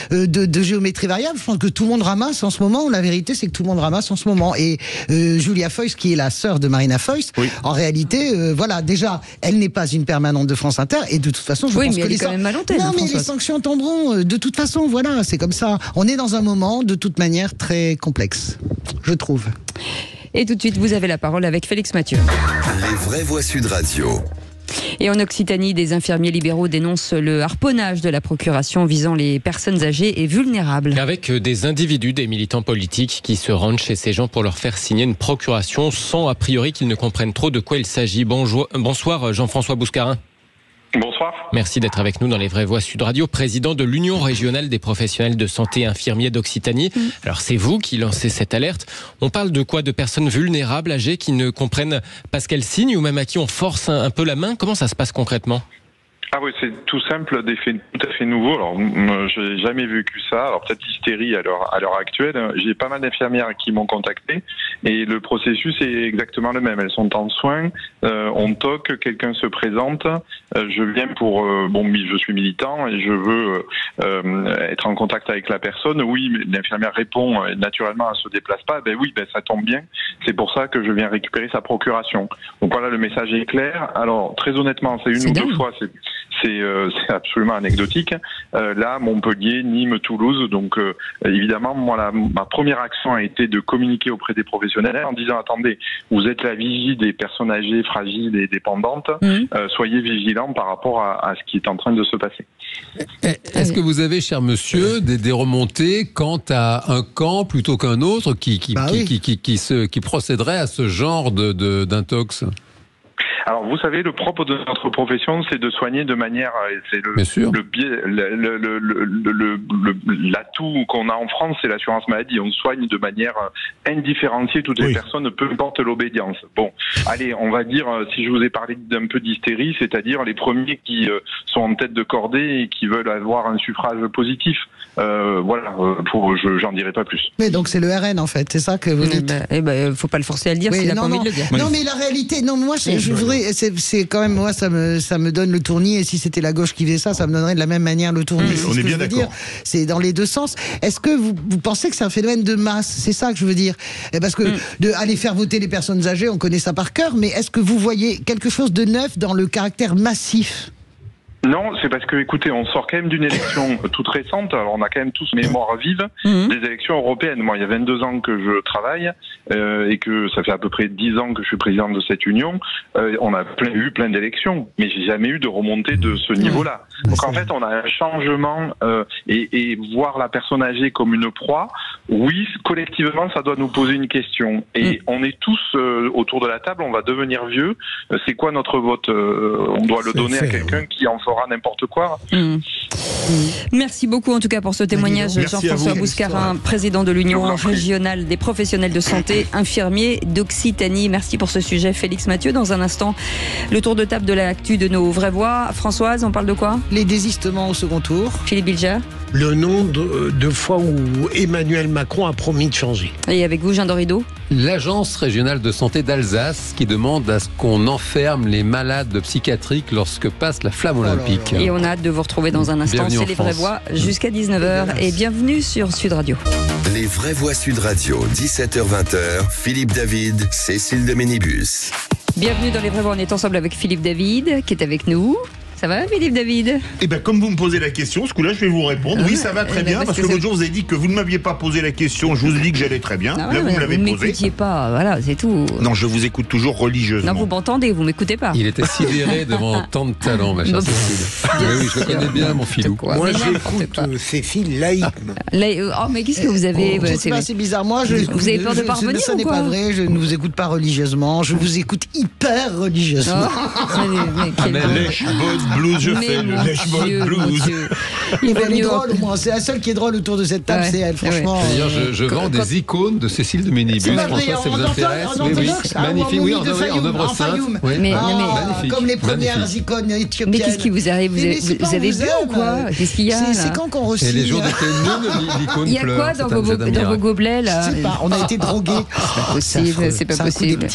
Speaker 5: de géométrie variable. Je pense que tout le monde ramasse en ce moment. La vérité, c'est que tout le monde ramasse en ce moment. Et Julia Foïs, qui est la sœur de Marina Foïs, en réalité, voilà, déjà, elle n'est pas une permanente de France Inter. Et de toute façon, je pense que les les sanctions tomberont. De toute façon, voilà, c'est comme ça. On est dans un moment, de toute manière, très complexe, je trouve.
Speaker 2: Et tout de suite, vous avez la parole avec Félix Mathieu.
Speaker 1: Les vraies voix Sud Radio.
Speaker 2: Et en Occitanie, des infirmiers libéraux dénoncent le harponnage de la procuration visant les personnes âgées et vulnérables.
Speaker 11: Avec des individus, des militants politiques qui se rendent chez ces gens pour leur faire signer une procuration sans a priori qu'ils ne comprennent trop de quoi il s'agit. Bonsoir Jean-François Bouscarin.
Speaker 14: Bonsoir.
Speaker 11: Merci d'être avec nous dans les Vraies Voix Sud Radio, président de l'Union régionale des professionnels de santé infirmiers d'Occitanie. Alors c'est vous qui lancez cette alerte. On parle de quoi? De personnes vulnérables, âgées, qui ne comprennent pas ce qu'elles signent ou même à qui on force un peu la main? Comment ça se passe concrètement?
Speaker 18: Ah oui, c'est tout simple, des faits tout à fait nouveaux. Alors, j'ai jamais vécu ça. Alors, peut-être hystérie à l'heure actuelle. J'ai pas mal d'infirmières qui m'ont contacté et le processus est exactement le même. Elles sont en soins, on toque, quelqu'un se présente, je viens pour, je suis militant et je veux être en contact avec la personne. Oui, mais l'infirmière répond naturellement, elle se déplace pas. Ça tombe bien. C'est pour ça que je viens récupérer sa procuration. Donc voilà, le message est clair. Alors, très honnêtement, c'est une ou deux fois, c'est absolument anecdotique. Là, Montpellier, Nîmes, Toulouse. Donc, évidemment, moi, ma première action a été de communiquer auprès des professionnels en disant, attendez, vous êtes la vigie des personnes âgées, fragiles et dépendantes. Soyez vigilants par rapport à ce qui est en train de se passer.
Speaker 6: Est-ce que vous avez, cher monsieur, des remontées quant à un camp plutôt qu'un autre qui procéderait à ce genre d'intox?
Speaker 18: Alors, vous savez, le propre de notre profession, c'est de soigner de manière, c'est l'atout qu'on a en France, c'est l'assurance maladie. On soigne de manière indifférenciée toutes les personnes, peu importe l'obédience. Bon, allez, on va dire, si je vous ai parlé d'un peu d'hystérie, c'est-à-dire les premiers qui sont en tête de cordée et qui veulent avoir un suffrage positif. J'en dirai pas plus.
Speaker 5: Mais donc c'est le RN en fait, c'est ça que vous dites.
Speaker 2: Faut pas le forcer à le dire, s'il a pas envie de le dire.
Speaker 5: Non, mais la réalité, moi, je voudrais, c'est quand même, moi, ça me donne le tournis, et si c'était la gauche qui faisait ça me donnerait de la même manière le tournis.
Speaker 3: On est bien d'accord.
Speaker 5: C'est dans les deux sens. Est-ce que vous pensez que c'est un phénomène de masse? C'est ça que je veux dire. Parce que aller faire voter les personnes âgées, on connaît ça par cœur, mais est-ce que vous voyez quelque chose de neuf dans le caractère massif?
Speaker 18: Non, c'est parce que, écoutez, on sort quand même d'une élection toute récente. Alors, on a quand même tous mémoire vive des élections européennes. Moi, il y a 22 ans que je travaille et que ça fait à peu près 10 ans que je suis président de cette union. On a eu plein d'élections, mais j'ai jamais eu de remontée de ce niveau-là. Donc, en fait, on a un changement et voir la personne âgée comme une proie. Oui, collectivement, ça doit nous poser une question. Et on est tous autour de la table. On va devenir vieux. C'est quoi notre vote? On doit le donner à quelqu'un qui en fera n'importe quoi.
Speaker 2: Merci beaucoup en tout cas pour ce témoignage, Jean-François Bouscarin, président de l'Union régionale des professionnels de santé infirmiers d'Occitanie. Merci pour ce sujet, Félix Mathieu. Dans un instant, le tour de table de l'actu de nos vraies voix. Françoise, on parle de quoi?
Speaker 5: Les désistements au second tour.
Speaker 2: Philippe Bilger.
Speaker 7: Le nombre de fois où Emmanuel Macron a promis de changer.
Speaker 2: Et avec vous, Jean Dorido.
Speaker 6: L'Agence régionale de santé d'Alsace qui demande à ce qu'on enferme les malades psychiatriques lorsque passe la flamme olympique.
Speaker 2: Et on a hâte de vous retrouver dans un instant.
Speaker 6: Bienvenue
Speaker 2: c'est les vraies voix jusqu'à 19h. Et bienvenue sur Sud Radio.
Speaker 1: Les vraies voix Sud Radio, 17h-20h. Philippe David, Cécile de Ménibus.
Speaker 2: Bienvenue dans les vraies voix. On est ensemble avec Philippe David qui est avec nous. Ça va, Philippe David?
Speaker 3: Comme vous me posez la question, ce coup-là, je vais vous répondre. Oui, ça va très bien, parce que l'autre jour, vous avez dit que vous ne m'aviez pas posé la question. Je vous ai dit que j'allais très bien. Là, vous me l'avez posé.
Speaker 2: Vous ne m'écoutiez pas, voilà, c'est tout.
Speaker 3: Non, je vous écoute toujours religieusement.
Speaker 2: Non, vous m'entendez, vous m'écoutez pas.
Speaker 6: Il était sidéré devant tant de talent, ma chère Cécile. Oui, je le connais bien, mon filou.
Speaker 7: Moi, j'écoute Cécile laïquement.
Speaker 2: Oh, mais qu'est-ce que vous avez?
Speaker 5: C'est bizarre. Moi,
Speaker 2: vous avez peur de pas revenir ou quoi?
Speaker 5: Ce n'est pas vrai, je ne vous écoute pas religieusement. Je vous écoute hyper religieusement.
Speaker 3: Blues, je fais.
Speaker 5: Il est drôle, moi. C'est la seule qui est drôle autour de cette table, c'est elle, franchement.
Speaker 6: D'ailleurs, je vends des icônes de Cécile de Ménibus. François, ça vous intéresse?
Speaker 5: Oui, magnifique. Oui,
Speaker 6: en œuvre sainte.
Speaker 5: Comme les premières icônes éthiopiennes.
Speaker 2: Mais qu'est-ce qui vous arrive? Vous avez vu ou quoi? Qu'est-ce qu'il y a?
Speaker 5: C'est quand qu'on re-signe?
Speaker 6: Et les jours de l'icône.
Speaker 2: Il y a quoi dans vos gobelets là?
Speaker 5: Je sais pas, on a été drogués.
Speaker 2: C'est pas possible.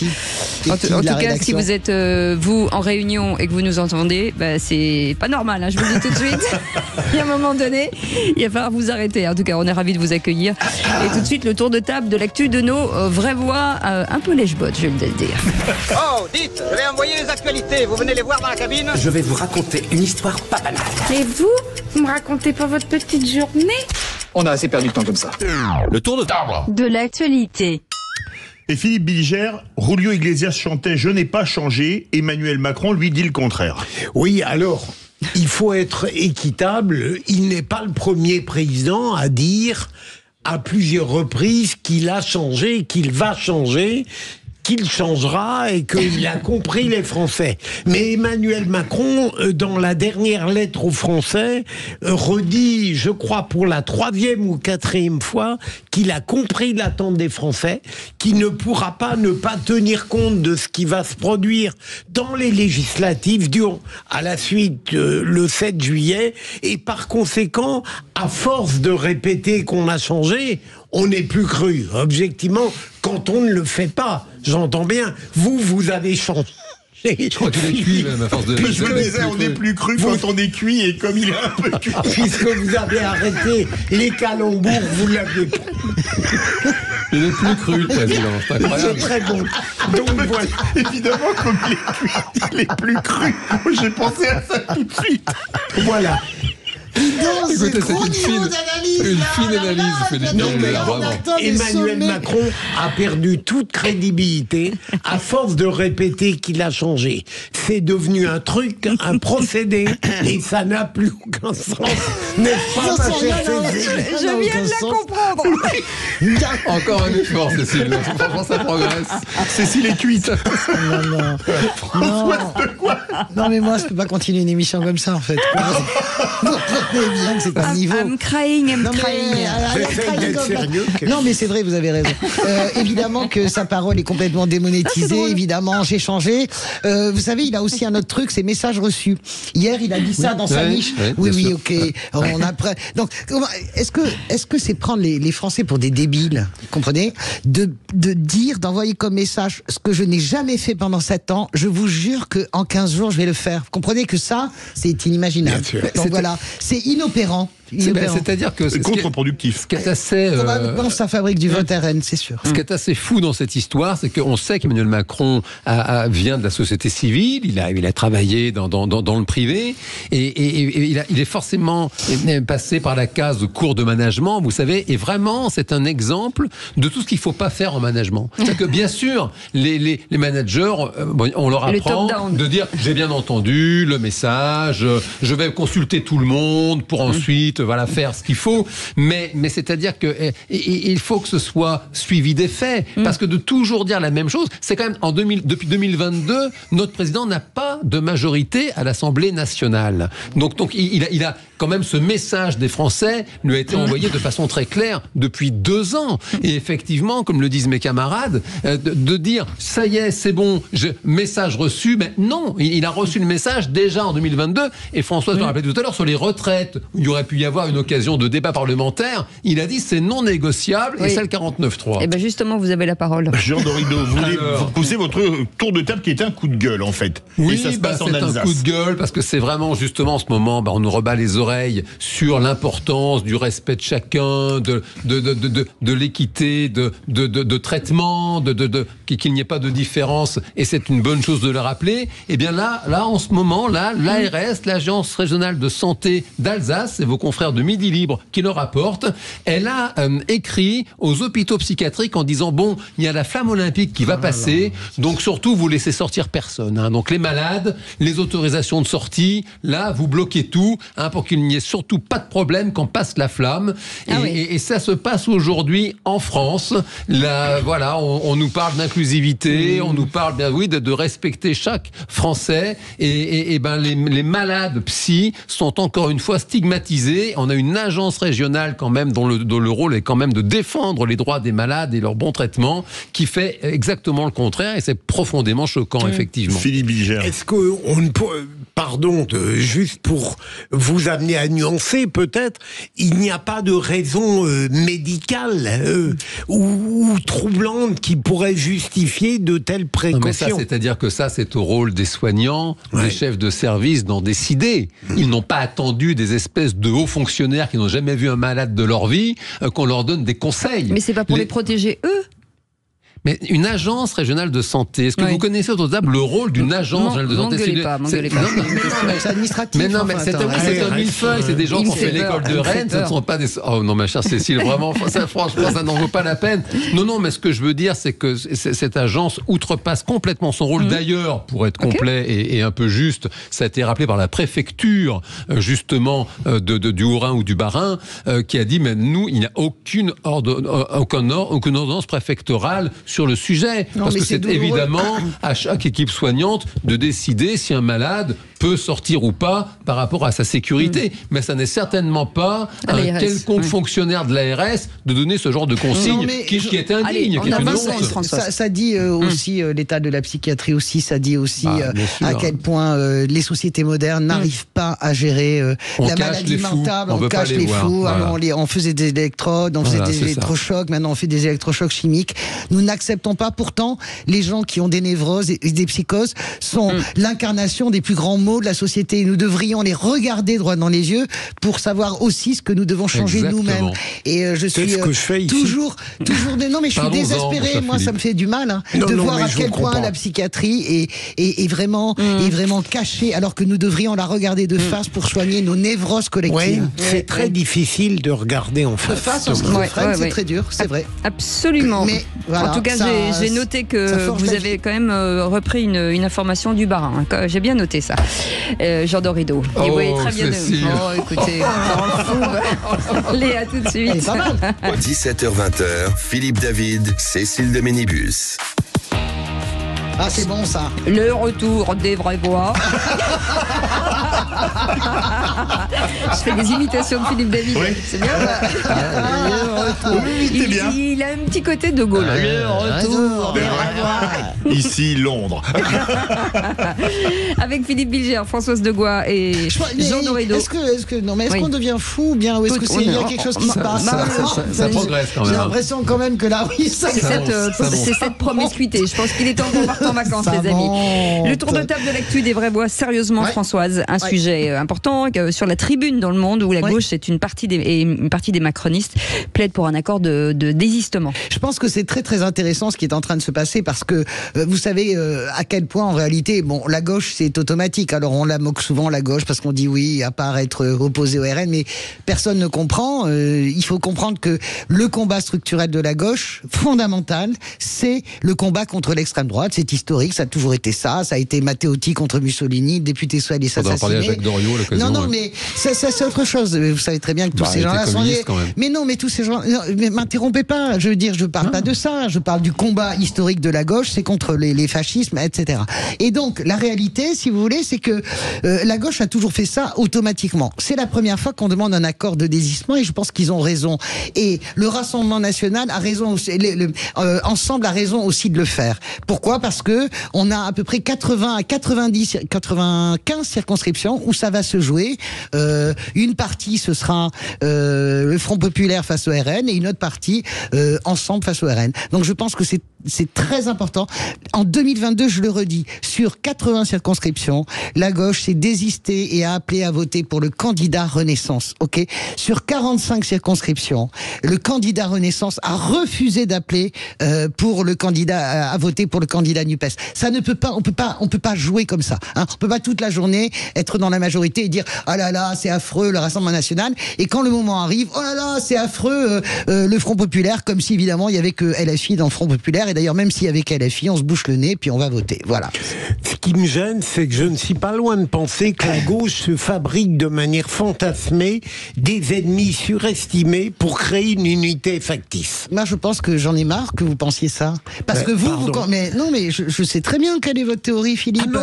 Speaker 2: En tout cas, si vous êtes vous en réunion et que vous nous entendez, c'est pas normal, hein, je vous le dis tout de suite. Il y a un moment donné, il va falloir vous arrêter. En tout cas, on est ravis de vous accueillir. Et tout de suite, le tour de table de l'actu de nos vraies voix, un peu lèche-botte, je vais le dire.
Speaker 20: Oh, dites, je vais envoyer les actualités. Vous venez les voir dans la cabine?
Speaker 21: Je vais vous raconter une histoire pas banale.
Speaker 22: Et vous me racontez pas votre petite journée?
Speaker 21: On a assez perdu de temps comme ça. Le tour de table
Speaker 22: de l'actualité.
Speaker 3: Et Philippe Bilger, Julio Iglesias chantait « Je n'ai pas changé », Emmanuel Macron lui dit le contraire.
Speaker 7: Oui, alors, il faut être équitable. Il n'est pas le premier président à dire à plusieurs reprises qu'il a changé, qu'il va changer. qu'il changera et qu'il a compris les Français. Mais Emmanuel Macron, dans la dernière lettre aux Français, redit, je crois pour la 3e ou 4e fois, qu'il a compris l'attente des Français, qu'il ne pourra pas ne pas tenir compte de ce qui va se produire dans les législatives à la suite le 7 juillet, et par conséquent, à force de répéter qu'on a changé, on n'est plus cru. Objectivement, quand on ne le fait pas, j'entends bien, vous avez changé.
Speaker 6: Je crois qu'il est cuit même à force de...
Speaker 3: Je le disais, on n'est plus cru quand on est cuit et comme il est un peu cuit.
Speaker 7: Puisque vous avez arrêté les calembours, vous l'aviez pas.
Speaker 6: Il est plus cru, le président, c'est incroyable.
Speaker 7: C'est très bon. Donc voilà.
Speaker 3: Évidemment, comme il est cuit, il est plus cru. J'ai pensé à ça tout de suite.
Speaker 7: Voilà.
Speaker 6: Écoutez, c'est une fine analyse, Philippe.
Speaker 7: Non, mais Emmanuel Macron a perdu toute crédibilité à force de répéter qu'il a changé. C'est devenu un truc, un procédé, et ça n'a plus aucun sens. N'est-ce pas, ma chère Cécile?
Speaker 2: Je viens de la comprendre.
Speaker 6: Encore un effort, Cécile. Franchement, ça progresse.
Speaker 3: Cécile est cuite.
Speaker 5: Non, mais moi, je peux pas continuer une émission comme ça, en fait. Bien que c'est un niveau.
Speaker 2: I'm crying.
Speaker 5: Non, mais c'est vrai, vous avez raison. Évidemment que sa parole est complètement démonétisée. Évidemment, j'ai changé. Vous savez, il a aussi un autre truc, c'est messages reçus. Hier, il a dit ça dans sa niche. Oui, ok. On a donc, est-ce que c'est prendre les Français pour des débiles, vous comprenez, de dire, d'envoyer comme message ce que je n'ai jamais fait pendant 7 ans. Je vous jure que en 15 jours, je vais le faire. Vous comprenez que ça, c'est inimaginable. Donc voilà, c'est inopérant.
Speaker 6: C'est-à-dire que
Speaker 3: c'est contre-productif.
Speaker 6: Ce qui est assez.
Speaker 5: Ça fabrique du vote RN, c'est sûr.
Speaker 6: Ce qui est assez fou dans cette histoire, c'est qu'on sait qu'Emmanuel Macron vient de la société civile, il a travaillé dans le privé, et il est forcément passé par la case de cours de management, vous savez, et vraiment, c'est un exemple de tout ce qu'il ne faut pas faire en management. C'est-à-dire que bien sûr, les managers, on leur apprend de dire j'ai bien entendu le message, je vais consulter tout le monde pour ensuite faire ce qu'il faut, mais c'est-à-dire que il faut que ce soit suivi des faits, parce que de toujours dire la même chose, c'est quand même depuis 2022, notre président n'a pas de majorité à l'Assemblée nationale. Donc il a quand même ce message des Français lui a été envoyé de façon très claire depuis 2 ans. Et effectivement, comme le disent mes camarades, de dire ça y est, c'est bon, message reçu, mais non, il a reçu le message déjà en 2022. Et Françoise me rappelait tout à l'heure sur les retraites, où il aurait pu y avoir une occasion de débat parlementaire. Il a dit c'est non négociable, et c'est le 49.3.
Speaker 2: Et bien justement, vous avez la parole.
Speaker 3: Jean Dorido, vous voulez poser votre tour de table qui est un coup de gueule en fait.
Speaker 6: Oui,
Speaker 3: et ça se passe en Alsace.
Speaker 6: C'est un coup de gueule parce que c'est vraiment justement en ce moment, on nous rebat les oreilles sur l'importance du respect de chacun, de l'équité, de traitement, qu'il n'y ait pas de différence, et c'est une bonne chose de le rappeler. Et bien là en ce moment, l'ARS, l'Agence régionale de santé d'Alsace, c'est vos confrères de Midi Libre qui le rapportent, elle a écrit aux hôpitaux psychiatriques en disant bon, il y a la flamme olympique qui va passer, donc surtout vous laissez sortir personne. Donc les malades, les autorisations de sortie, là vous bloquez tout pour qu'il n'y ait surtout pas de problème quand passe la flamme. Et ça se passe aujourd'hui en France. Là, on nous parle d'inclusivité, on nous parle de respecter chaque Français. Et les malades psy sont encore une fois stigmatisés. On a une agence régionale quand même dont le rôle est quand même de défendre les droits des malades et leur bon traitement, qui fait exactement le contraire. Et c'est profondément choquant, effectivement.
Speaker 3: Philippe Bilger.
Speaker 7: Est-ce qu'on ne peut, juste pour vous amener à nuancer peut-être, il n'y a pas de raison médicale ou troublante qui pourrait justifier de telles précautions.
Speaker 6: Non, mais ça, c'est-à-dire que ça, c'est au rôle des soignants, des chefs de service d'en décider. Ils n'ont pas attendu des espèces de hauts fonctionnaires qui n'ont jamais vu un malade de leur vie qu'on leur donne des conseils.
Speaker 2: Mais c'est pas pour les protéger eux.
Speaker 6: Mais une agence régionale de santé, est-ce que vous connaissez autour de table le rôle d'une agence régionale de santé?
Speaker 2: M'engueulez pas.
Speaker 5: C'est administratif.
Speaker 6: Mais non, mais c'est un millefeuille, c'est des gens qui ont fait l'école de Rennes, ce ne sont pas des... Oh non, ma chère Cécile, vraiment, franchement, ça n'en vaut pas la peine. Non, mais ce que je veux dire, c'est que cette agence outrepasse complètement son rôle. D'ailleurs, pour être complet et un peu juste, ça a été rappelé par la préfecture, justement, du Haut-Rhin ou du Bas-Rhin, qui a dit, mais nous, il n'y a aucune ordonnance préfectorale sur le sujet. Parce que c'est évidemment à chaque équipe soignante de décider si un malade peut sortir ou pas par rapport à sa sécurité. Mais ça n'est certainement pas un quelconque fonctionnaire de l'ARS de donner ce genre de consigne qui est indigne, qui est une honte.
Speaker 5: Ça dit aussi l'état de la psychiatrie aussi, ça dit aussi à quel point les sociétés modernes n'arrivent pas à gérer la maladie mentale, on cache les fous, voilà. On faisait des électrodes, on faisait des électrochocs, maintenant on fait des électrochocs chimiques. Nous n'acceptons pas, pourtant, les gens qui ont des névroses et des psychoses sont l'incarnation des plus grands maux de la société. Nous devrions les regarder droit dans les yeux pour savoir aussi ce que nous devons changer nous-mêmes. Et je suis toujours non mais je suis désespéré. Moi, ça me fait du mal de voir à quel point la psychiatrie est vraiment cachée, alors que nous devrions la regarder de face pour soigner nos névroses collectives.
Speaker 7: Oui, c'est très difficile de regarder en face.
Speaker 5: C'est très dur, c'est vrai.
Speaker 2: Absolument. Mais voilà, en tout cas, j'ai noté que vous avez quand même repris une information du Bas-Rhin. J'ai bien noté ça. Jean Dorido. Et oui, très bien. Écoutez, Léa, tout de suite.
Speaker 1: 17h-20h, Philippe David, Cécile de Ménibus.
Speaker 5: Ah, c'est bon ça.
Speaker 2: Le retour des vraies voix. Je fais des imitations de Philippe David. Oui. C'est bien ça. Il a un petit côté de Gaulle. Le retour des vraies voix.
Speaker 3: Ici, Londres.
Speaker 2: Avec Philippe Bilger, Françoise Degois et Jean Dorido.
Speaker 5: Est-ce qu'on devient fou ou bien, ou est-ce que il y a quelque chose qui se passe?
Speaker 6: Ça progresse quand même.
Speaker 5: J'ai l'impression quand même que là, oui,
Speaker 2: c'est cette promiscuité. Je pense qu'il est temps qu'on parte en vacances, les amis. Le tour de table de l'actu des vraies voix, sérieusement, Françoise, un sujet important sur la tribune dans le monde où la gauche et une partie des macronistes plaident pour un accord de désistement.
Speaker 5: Je pense que c'est très très intéressant ce qui est en train de se passer, parce que vous savez à quel point en réalité, la gauche c'est automatique. Alors on la moque souvent, la gauche, parce qu'on dit oui, à part être opposé au RN, mais personne ne comprend. Il faut comprendre que le combat structurel de la gauche, fondamental, c'est le combat contre l'extrême droite. C'est historique, ça a toujours été ça. Ça a été Matteotti contre Mussolini, le député Soalis assassiné. Non, mais c'est autre chose. Vous savez très bien que tous ces gens-là sont liés. Mais non, mais tous ces gens, ne m'interrompez pas. Je veux dire, je parle pas de ça. Je parle du combat historique de la gauche, c'est contre les fascismes, etc. Et donc, la réalité, si vous voulez, c'est que la gauche a toujours fait ça automatiquement. C'est la première fois qu'on demande un accord de désistement, et je pense qu'ils ont raison. Et le Rassemblement national a raison aussi, Ensemble a raison aussi de le faire. Pourquoi ? Parce que on a à peu près 80 à 95 circonscriptions où ça va se jouer. Une partie, ce sera le Front populaire face au RN, et une autre partie ensemble face au RN. Donc je pense que c'est très important. En 2022, je le redis, sur 80 circonscriptions, la gauche s'est désistée et a appelé à voter pour le candidat Renaissance. Ok ? Sur 45 circonscriptions, le candidat Renaissance a refusé d'appeler pour le candidat à voter pour le candidat NUPES. Ça ne peut pas, on peut pas jouer comme ça. On peut pas toute la journée être dans la majorité et dire ah là là, c'est affreux le Rassemblement national, et quand le moment arrive, oh là là, c'est affreux le Front populaire, comme si évidemment il y avait que LFI dans le Front populaire. Et d'ailleurs, même s'il y avait que LFI, on se bouche le nez puis on va voter. Voilà.
Speaker 7: Ce qui me gêne, c'est que je ne suis pas loin de penser que la gauche se fabrique de manière fantasmée des ennemis surestimés pour créer une unité factice.
Speaker 5: Moi, je pense que j'en ai marre que vous pensiez ça. Parce que vous mais non, mais je sais très bien quelle est votre théorie, Philippe.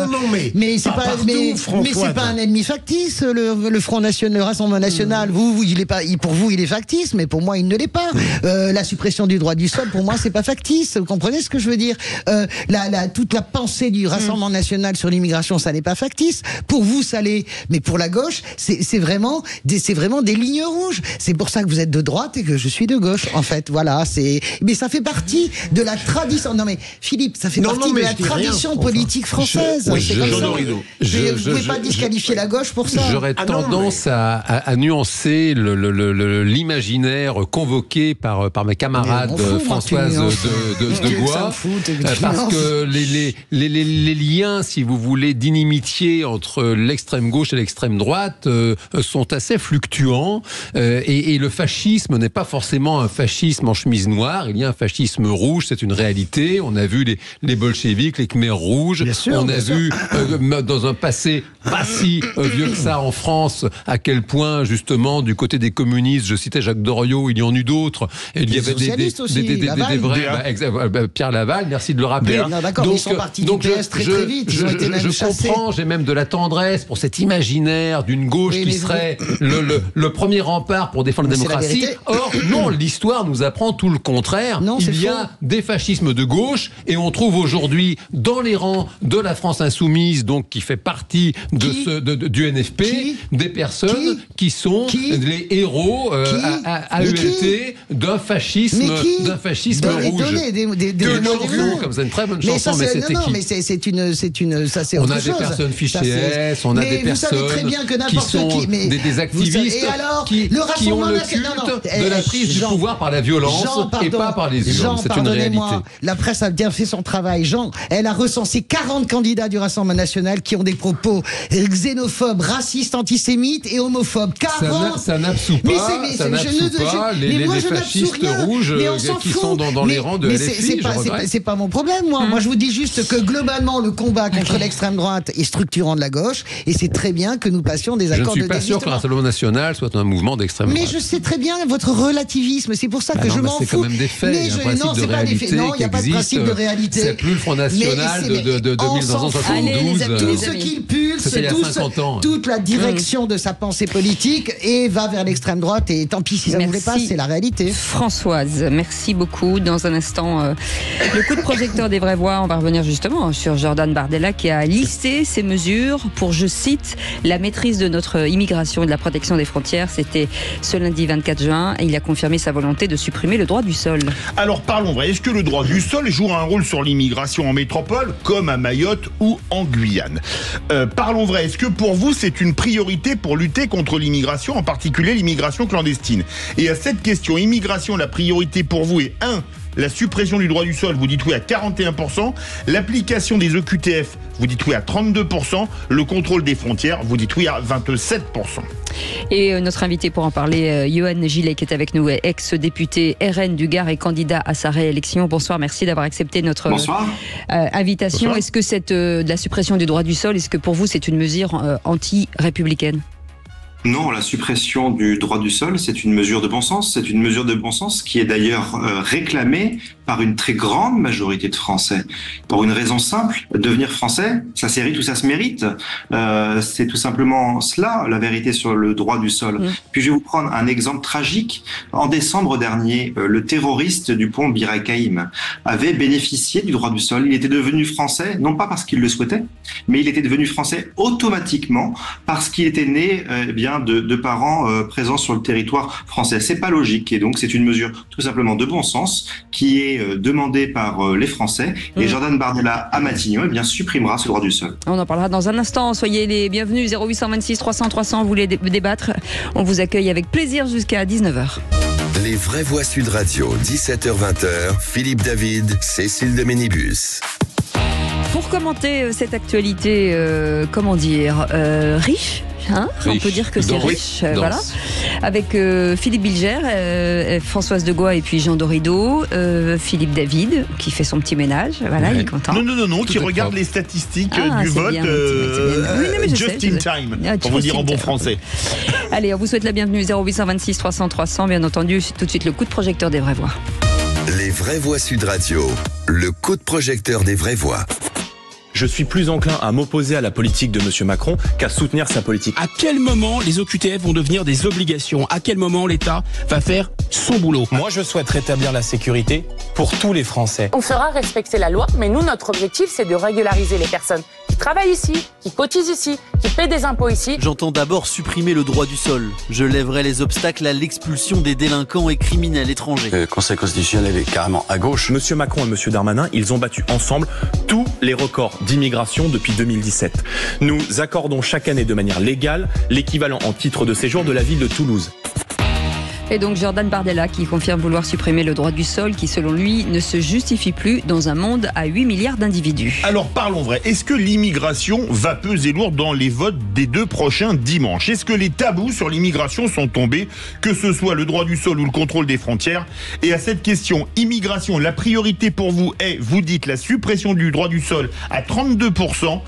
Speaker 5: Mais c'est pas un ennemi factice, le Front National, le Rassemblement National. Il est pas, pour vous, il est factice, mais pour moi, il ne l'est pas. La suppression du droit du sol, pour moi, c'est pas factice. Vous comprenez ce que je veux dire? Toute la pensée du Rassemblement National sur l'immigration, ça n'est pas factice. Pour vous, ça l'est. Mais pour la gauche, c'est vraiment des lignes rouges. C'est pour ça que vous êtes de droite et que je suis de gauche, en fait. Voilà, mais ça fait partie de la tradition. Non, mais Philippe, ça fait partie de la tradition politique française. Vous ne pouvez pas disqualifier la gauche pour ça.
Speaker 6: J'aurais tendance à nuancer l'imaginaire convoqué par mes camarades Françoise Degois, parce que les liens, si vous voulez, d'inimitié entre l'extrême gauche et l'extrême droite sont assez fluctuants, et le fascisme n'est pas forcément un fascisme en chemise noire. Il y a un fascisme rouge, c'est une réalité. On a vu les bolcheviks, les Khmers rouges. On a vu dans un passé pas si vieux que ça en France, à quel point, justement, du côté des communistes, je citais Jacques Doriot, il y en eut d'autres, et il y avait des vrais... Pierre Laval, merci de le rappeler.
Speaker 5: Non, d'accord, ils sont partis du PS très vite, ils ont été même chassés.
Speaker 6: Je comprends, j'ai même de la tendresse pour cet imaginaire d'une gauche qui serait le premier rempart pour défendre la démocratie. Or, non, l'histoire nous apprend tout le contraire. Non, il y a des fascismes de gauche, et on trouve aujourd'hui dans les rangs de la France insoumise, donc qui fait partie du NFP, des personnes qui sont les héros à ELT d'un fascisme rouge. Comme c'est une très bonne chanson, mais c'était qui?
Speaker 5: Mais c'est une, ça c'est
Speaker 6: autre
Speaker 5: chose.
Speaker 6: On a des personnes fichées S, on a des personnes qui sont des activistes qui ont le culte de la prise du pouvoir par la violence et pas par les urnes. C'est une réalité.
Speaker 5: La presse a bien fait son travail. Jean, elle a recensé 40 candidats du Rassemblement national qui ont des propos xénophobes, racistes, antisémites et homophobes. 40.
Speaker 6: Ça n'absout pas les fascistes rouges qui sont dans les rangs de LFI.
Speaker 5: C'est pas mon problème, moi. Moi, je vous dis juste que globalement, le combat contre l'extrême droite est structurant de la gauche, et c'est très bien que nous passions des accords de désistement.
Speaker 6: Je ne suis pas sûr que le Rassemblement national soit un mouvement d'extrême droite.
Speaker 5: Mais je sais très bien votre relativisme, c'est pour ça que je m'en fous.
Speaker 6: C'est quand même des faits, il y a un principe de réalité qui existe. C'est plus le Front National de 1972.
Speaker 5: Tout ce qu'il pulse, toute la direction de sa pensée politique et va vers l'extrême droite, et tant pis si ça ne vous plaît pas, c'est la réalité.
Speaker 2: Françoise, merci beaucoup. Dans un instant, le coup de projecteur des vraies voix, on va revenir justement sur Jordan Bardella qui a listé ses mesures pour, je cite, la maîtrise de notre immigration et de la protection des frontières. C'était ce lundi 24 juin et il a confirmé sa volonté de supprimer le droit du sol.
Speaker 3: Alors parlons vrai, est-ce que le droit du sol joue un rôle sur l'immigration en métropole comme à Mayotte ou en Guyane? Parlons vrai, est-ce que pour vous c'est une priorité pour lutter contre l'immigration, en particulier l'immigration clandestine? Et à cette question, immigration, la priorité pour vous est 1. La suppression du droit du sol, vous dites oui à 41%. L'application des EQTF, vous dites oui à 32%. Le contrôle des frontières, vous dites oui à 27%.
Speaker 2: Et notre invité pour en parler, Yohann Gillet, qui est avec nous, ex-député RN du Gard et candidat à sa réélection. Bonsoir, merci d'avoir accepté notre invitation. Bonsoir. Est-ce que la suppression du droit du sol, est-ce que pour vous c'est une mesure anti-républicaine?
Speaker 4: Non, la suppression du droit du sol, c'est une mesure de bon sens. C'est une mesure de bon sens qui est d'ailleurs réclamée par une très grande majorité de Français. Pour une raison simple, devenir Français, ça s'hérite ou ça se mérite. C'est tout simplement cela, la vérité sur le droit du sol. Puis je vais vous prendre un exemple tragique. En décembre dernier, le terroriste du pont Bir Hakeim avait bénéficié du droit du sol. Il était devenu Français, non pas parce qu'il le souhaitait, mais il était devenu Français automatiquement parce qu'il était né de parents présents sur le territoire français. C'est pas logique, et donc c'est une mesure tout simplement de bon sens qui est demandée par les Français, et Jordan Bardella à Matignon supprimera ce droit du sol.
Speaker 2: On en parlera dans un instant. Soyez les bienvenus, 0826 300 300, vous voulez débattre, on vous accueille avec plaisir jusqu'à 19h.
Speaker 1: Les vraies voix Sud Radio, 17h-20h, Philippe David, Cécile de Ménibus.
Speaker 2: Pour commenter cette actualité, riche, on peut dire que c'est riche, voilà. Avec Philippe Bilger, Françoise Degois et puis Jean Dorido, Philippe David qui fait son petit ménage, voilà, il est content.
Speaker 3: Non, qui regarde les statistiques du vote just in time, pour vous dire en bon français.
Speaker 2: Allez, on vous souhaite la bienvenue, 0826 300 300, bien entendu, tout de suite le coup de projecteur des vraies voix.
Speaker 1: Les vraies voix Sud Radio, le coup de projecteur des vraies voix.
Speaker 15: Je suis plus enclin à m'opposer à la politique de M. Macron qu'à soutenir sa politique.
Speaker 8: À quel moment les OQTF vont devenir des obligations? À quel moment l'État va faire son boulot?
Speaker 15: Moi, je souhaite rétablir la sécurité pour tous les Français.
Speaker 23: On fera respecter la loi, mais nous, notre objectif, c'est de régulariser les personnes qui travaillent ici, qui cotisent ici, qui paient des impôts ici.
Speaker 24: J'entends d'abord supprimer le droit du sol. Je lèverai les obstacles à l'expulsion des délinquants et criminels étrangers.
Speaker 25: Le Conseil constitutionnel est carrément à gauche.
Speaker 15: M. Macron et M. Darmanin, ils ont battu ensemble tous les records d'immigration depuis 2017. Nous accordons chaque année de manière légale l'équivalent en titre de séjour de la ville de Toulouse.
Speaker 2: Et donc Jordan Bardella qui confirme vouloir supprimer le droit du sol qui, selon lui, ne se justifie plus dans un monde à 8 milliards d'individus.
Speaker 3: Alors parlons vrai, est-ce que l'immigration va peser lourd dans les votes des 2 prochains dimanches? Est-ce que les tabous sur l'immigration sont tombés, que ce soit le droit du sol ou le contrôle des frontières? Et à cette question, immigration, la priorité pour vous est, vous dites, la suppression du droit du sol à 32%,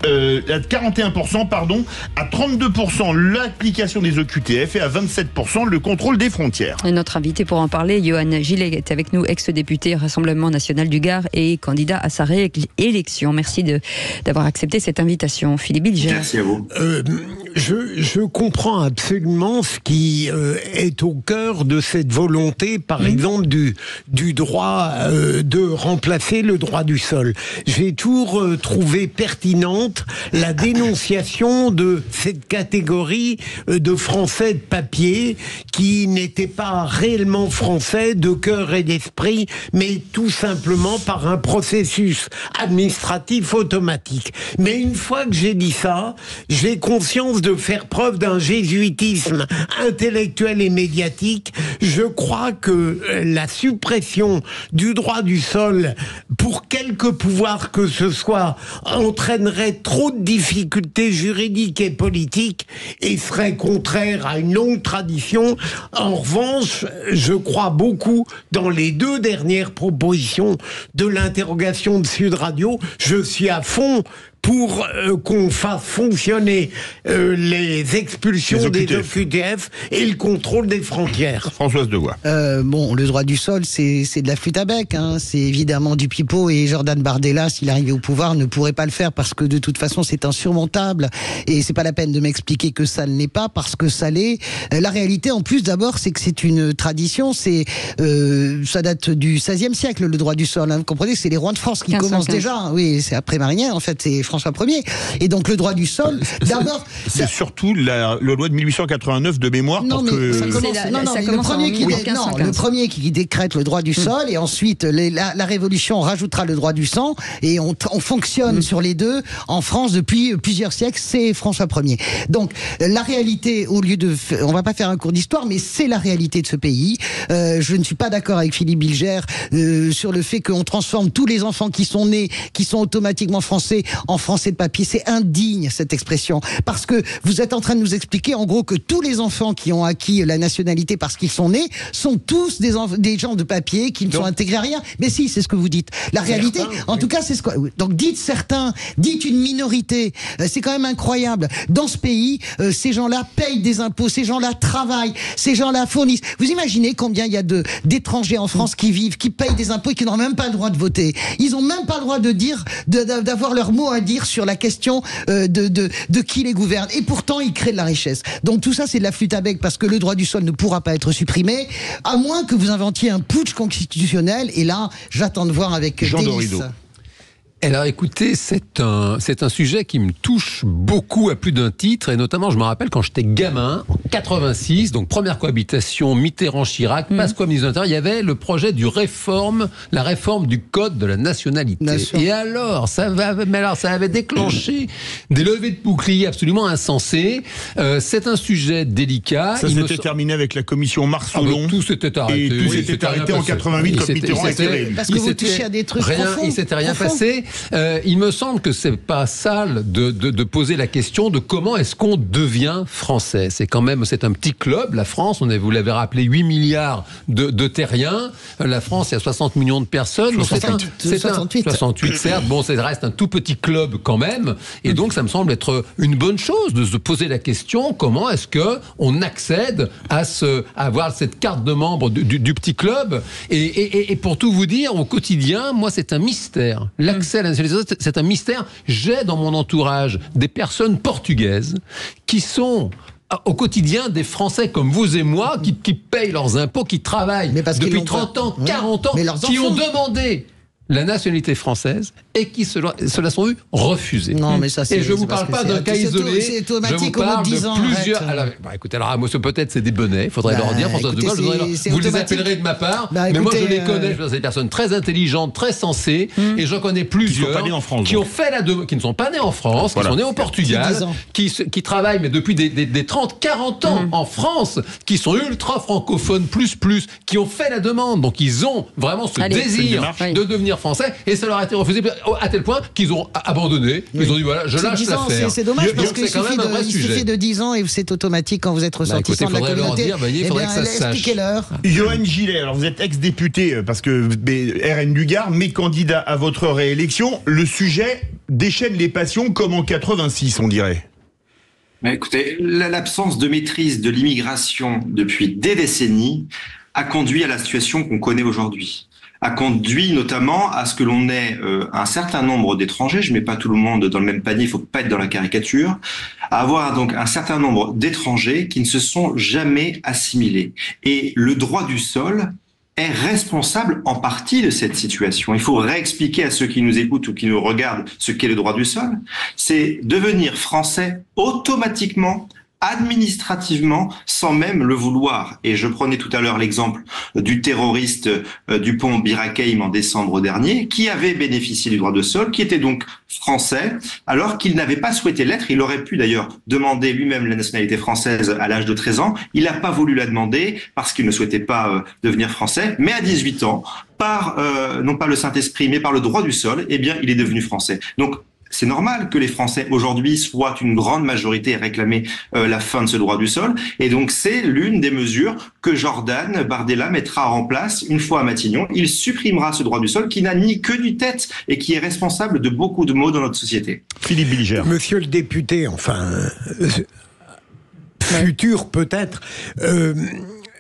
Speaker 3: à 41%, pardon, à 32% l'application des OQTF et à 27% le contrôle des frontières.
Speaker 2: Et notre invité pour en parler, Johan Gillet, est avec nous, ex-député Rassemblement National du Gard et candidat à sa réélection. Merci d'avoir accepté cette invitation. Philippe Bilger.
Speaker 4: Merci à vous.
Speaker 7: Je comprends absolument ce qui est au cœur de cette volonté, par exemple, du droit de remplacer le droit du sol. J'ai toujours trouvé pertinente la dénonciation de cette catégorie de Français de papier qui n'étaient pas réellement français de cœur et d'esprit, mais tout simplement par un processus administratif automatique. Mais une fois que j'ai dit ça, j'ai conscience de faire preuve d'un jésuitisme intellectuel et médiatique. Je crois que la suppression du droit du sol pour quelque pouvoir que ce soit entraînerait trop de difficultés juridiques et politiques et serait contraire à une longue tradition. En revanche, je crois beaucoup dans les 2 dernières propositions de l'interrogation de Sud Radio. Je suis à fond pour qu'on fasse fonctionner les expulsions des OQTF et le contrôle des frontières.
Speaker 3: Françoise Degois.
Speaker 5: Bon, le droit du sol, c'est de la flûte à bec. Hein. C'est évidemment du pipeau et Jordan Bardella, s'il arrivait au pouvoir, ne pourrait pas le faire parce que de toute façon, c'est insurmontable. Et c'est pas la peine de m'expliquer que ça ne l'est pas parce que ça l'est. La réalité, en plus, d'abord, c'est que c'est une tradition. Ça date du XVIe siècle, le droit du sol. Hein. Vous comprenez, c'est les rois de France qui commencent déjà. Oui, c'est après Marignan, en fait, c'est François Ier. Et donc le droit du sol, d'abord...
Speaker 3: C'est surtout la loi de 1889 de mémoire
Speaker 5: non,
Speaker 3: pour que...
Speaker 5: Le premier qui décrète le droit du sol, et ensuite la Révolution rajoutera le droit du sang, et on fonctionne sur les deux en France depuis plusieurs siècles, c'est François Ier. Donc la réalité, au lieu de... On va pas faire un cours d'histoire, mais c'est la réalité de ce pays. Je ne suis pas d'accord avec Philippe Bilger sur le fait qu'on transforme tous les enfants qui sont nés, qui sont automatiquement français, en français de papier. C'est indigne, cette expression. Parce que vous êtes en train de nous expliquer, en gros, que tous les enfants qui ont acquis la nationalité parce qu'ils sont nés sont tous des gens de papier qui ne sont intégrés à rien. Mais si, c'est ce que vous dites. La réalité, en tout cas, c'est ce que... Donc dites certains, dites une minorité. C'est quand même incroyable. Dans ce pays, ces gens-là payent des impôts, ces gens-là travaillent, ces gens-là fournissent. Vous imaginez combien il y a d'étrangers en France qui vivent, qui payent des impôts et qui n'ont même pas le droit de voter. Ils n'ont même pas le droit de dire, d'avoir leur mot à dire sur la question de qui les gouverne. Et pourtant, ils créent de la richesse. Donc tout ça, c'est de la flûte à bec parce que le droit du sol ne pourra pas être supprimé, à moins que vous inventiez un putsch constitutionnel. Et là, j'attends de voir avec
Speaker 3: Jean Dorido.
Speaker 6: Alors écoutez, c'est un sujet qui me touche beaucoup à plus d'un titre, et notamment je me rappelle quand j'étais gamin, en 86, donc première cohabitation Mitterrand-Chirac, Pasqua ministre de l'Intérieur, il y avait le projet la réforme du code de la nationalité. Et alors, ça avait déclenché des levées de boucliers absolument insensées. C'est un sujet délicat.
Speaker 3: Ça s'était terminé avec la commission Marceau-Long.
Speaker 6: Tout s'était arrêté.
Speaker 3: Et tout s'était arrêté en 88 quand Mitterrand était réélu.
Speaker 5: Parce que vous touchez à des trucs profonds.
Speaker 6: Il s'était rien passé. Il me semble que c'est pas sale de poser la question de comment est-ce qu'on devient français. C'est un petit club, la France. Vous l'avez rappelé, 8 milliards de terriens. La France, il y a 60 millions de personnes. 68 certes. Bon, ça reste un tout petit club quand même. Et donc, ça me semble être une bonne chose de se poser la question comment est-ce que on accède à avoir cette carte de membre du petit club. Et pour tout vous dire, au quotidien, moi, c'est un mystère. L'accès à la nationalité, c'est un mystère. J'ai dans mon entourage des personnes portugaises qui sont au quotidien des Français comme vous et moi, qui payent leurs impôts, qui travaillent depuis 30 ans, 40 ans, qui ont demandé la nationalité française et qui se la sont vus refuser.
Speaker 5: Non, mais ça,
Speaker 6: et je ne vous parle pas d'un cas isolé,
Speaker 5: c'est
Speaker 6: je vous parle de plusieurs... écoutez, alors moi, peut-être c'est des bonnets, il faudrait leur dire, François de Gaulle, vous les appellerez de ma part, mais moi je les connais, c'est des personnes très intelligentes, très sensées, et j'en connais plusieurs qui ont fait la demande, qui ne sont pas nés en France, qui sont nés au Portugal, qui travaillent mais depuis des 30, 40 ans en France, qui sont ultra francophones, qui ont fait la demande, donc ils ont vraiment ce désir de devenir français, et ça leur a été refusé à tel point qu'ils ont abandonné, ils ont dit voilà, je lâche l'affaire.
Speaker 5: C'est dommage parce qu'il suffit de 10 ans et c'est automatique quand vous êtes ressortissant de la communauté.
Speaker 6: Il faudrait que ça se sache.
Speaker 5: Expliquez-leur.
Speaker 3: Johan Gillet, alors vous êtes ex-député parce que RN du Gard, mais candidat à votre réélection, le sujet déchaîne les passions comme en 86, on dirait.
Speaker 4: Écoutez, l'absence de maîtrise de l'immigration depuis des décennies a conduit à la situation qu'on connaît aujourd'hui. A conduit notamment à ce que l'on ait un certain nombre d'étrangers, je ne mets pas tout le monde dans le même panier, il ne faut pas être dans la caricature, à avoir donc un certain nombre d'étrangers qui ne se sont jamais assimilés. Et le droit du sol est responsable en partie de cette situation. Il faut réexpliquer à ceux qui nous écoutent ou qui nous regardent ce qu'est le droit du sol. C'est devenir français automatiquement, administrativement, sans même le vouloir. Et je prenais tout à l'heure l'exemple du terroriste Dupont Bir Hakeim en décembre dernier, qui avait bénéficié du droit de sol, qui était donc français, alors qu'il n'avait pas souhaité l'être. Il aurait pu d'ailleurs demander lui-même la nationalité française à l'âge de 13 ans. Il n'a pas voulu la demander parce qu'il ne souhaitait pas devenir français. Mais à 18 ans, par non pas le Saint-Esprit, mais par le droit du sol, eh bien, il est devenu français. Donc, c'est normal que les Français aujourd'hui soient une grande majorité à réclamer la fin de ce droit du sol. Et donc c'est l'une des mesures que Jordan Bardella mettra en place une fois à Matignon. Il supprimera ce droit du sol qui n'a ni queue ni tête et qui est responsable de beaucoup de maux dans notre société.
Speaker 3: Philippe Bilger.
Speaker 7: Monsieur le député, futur peut-être...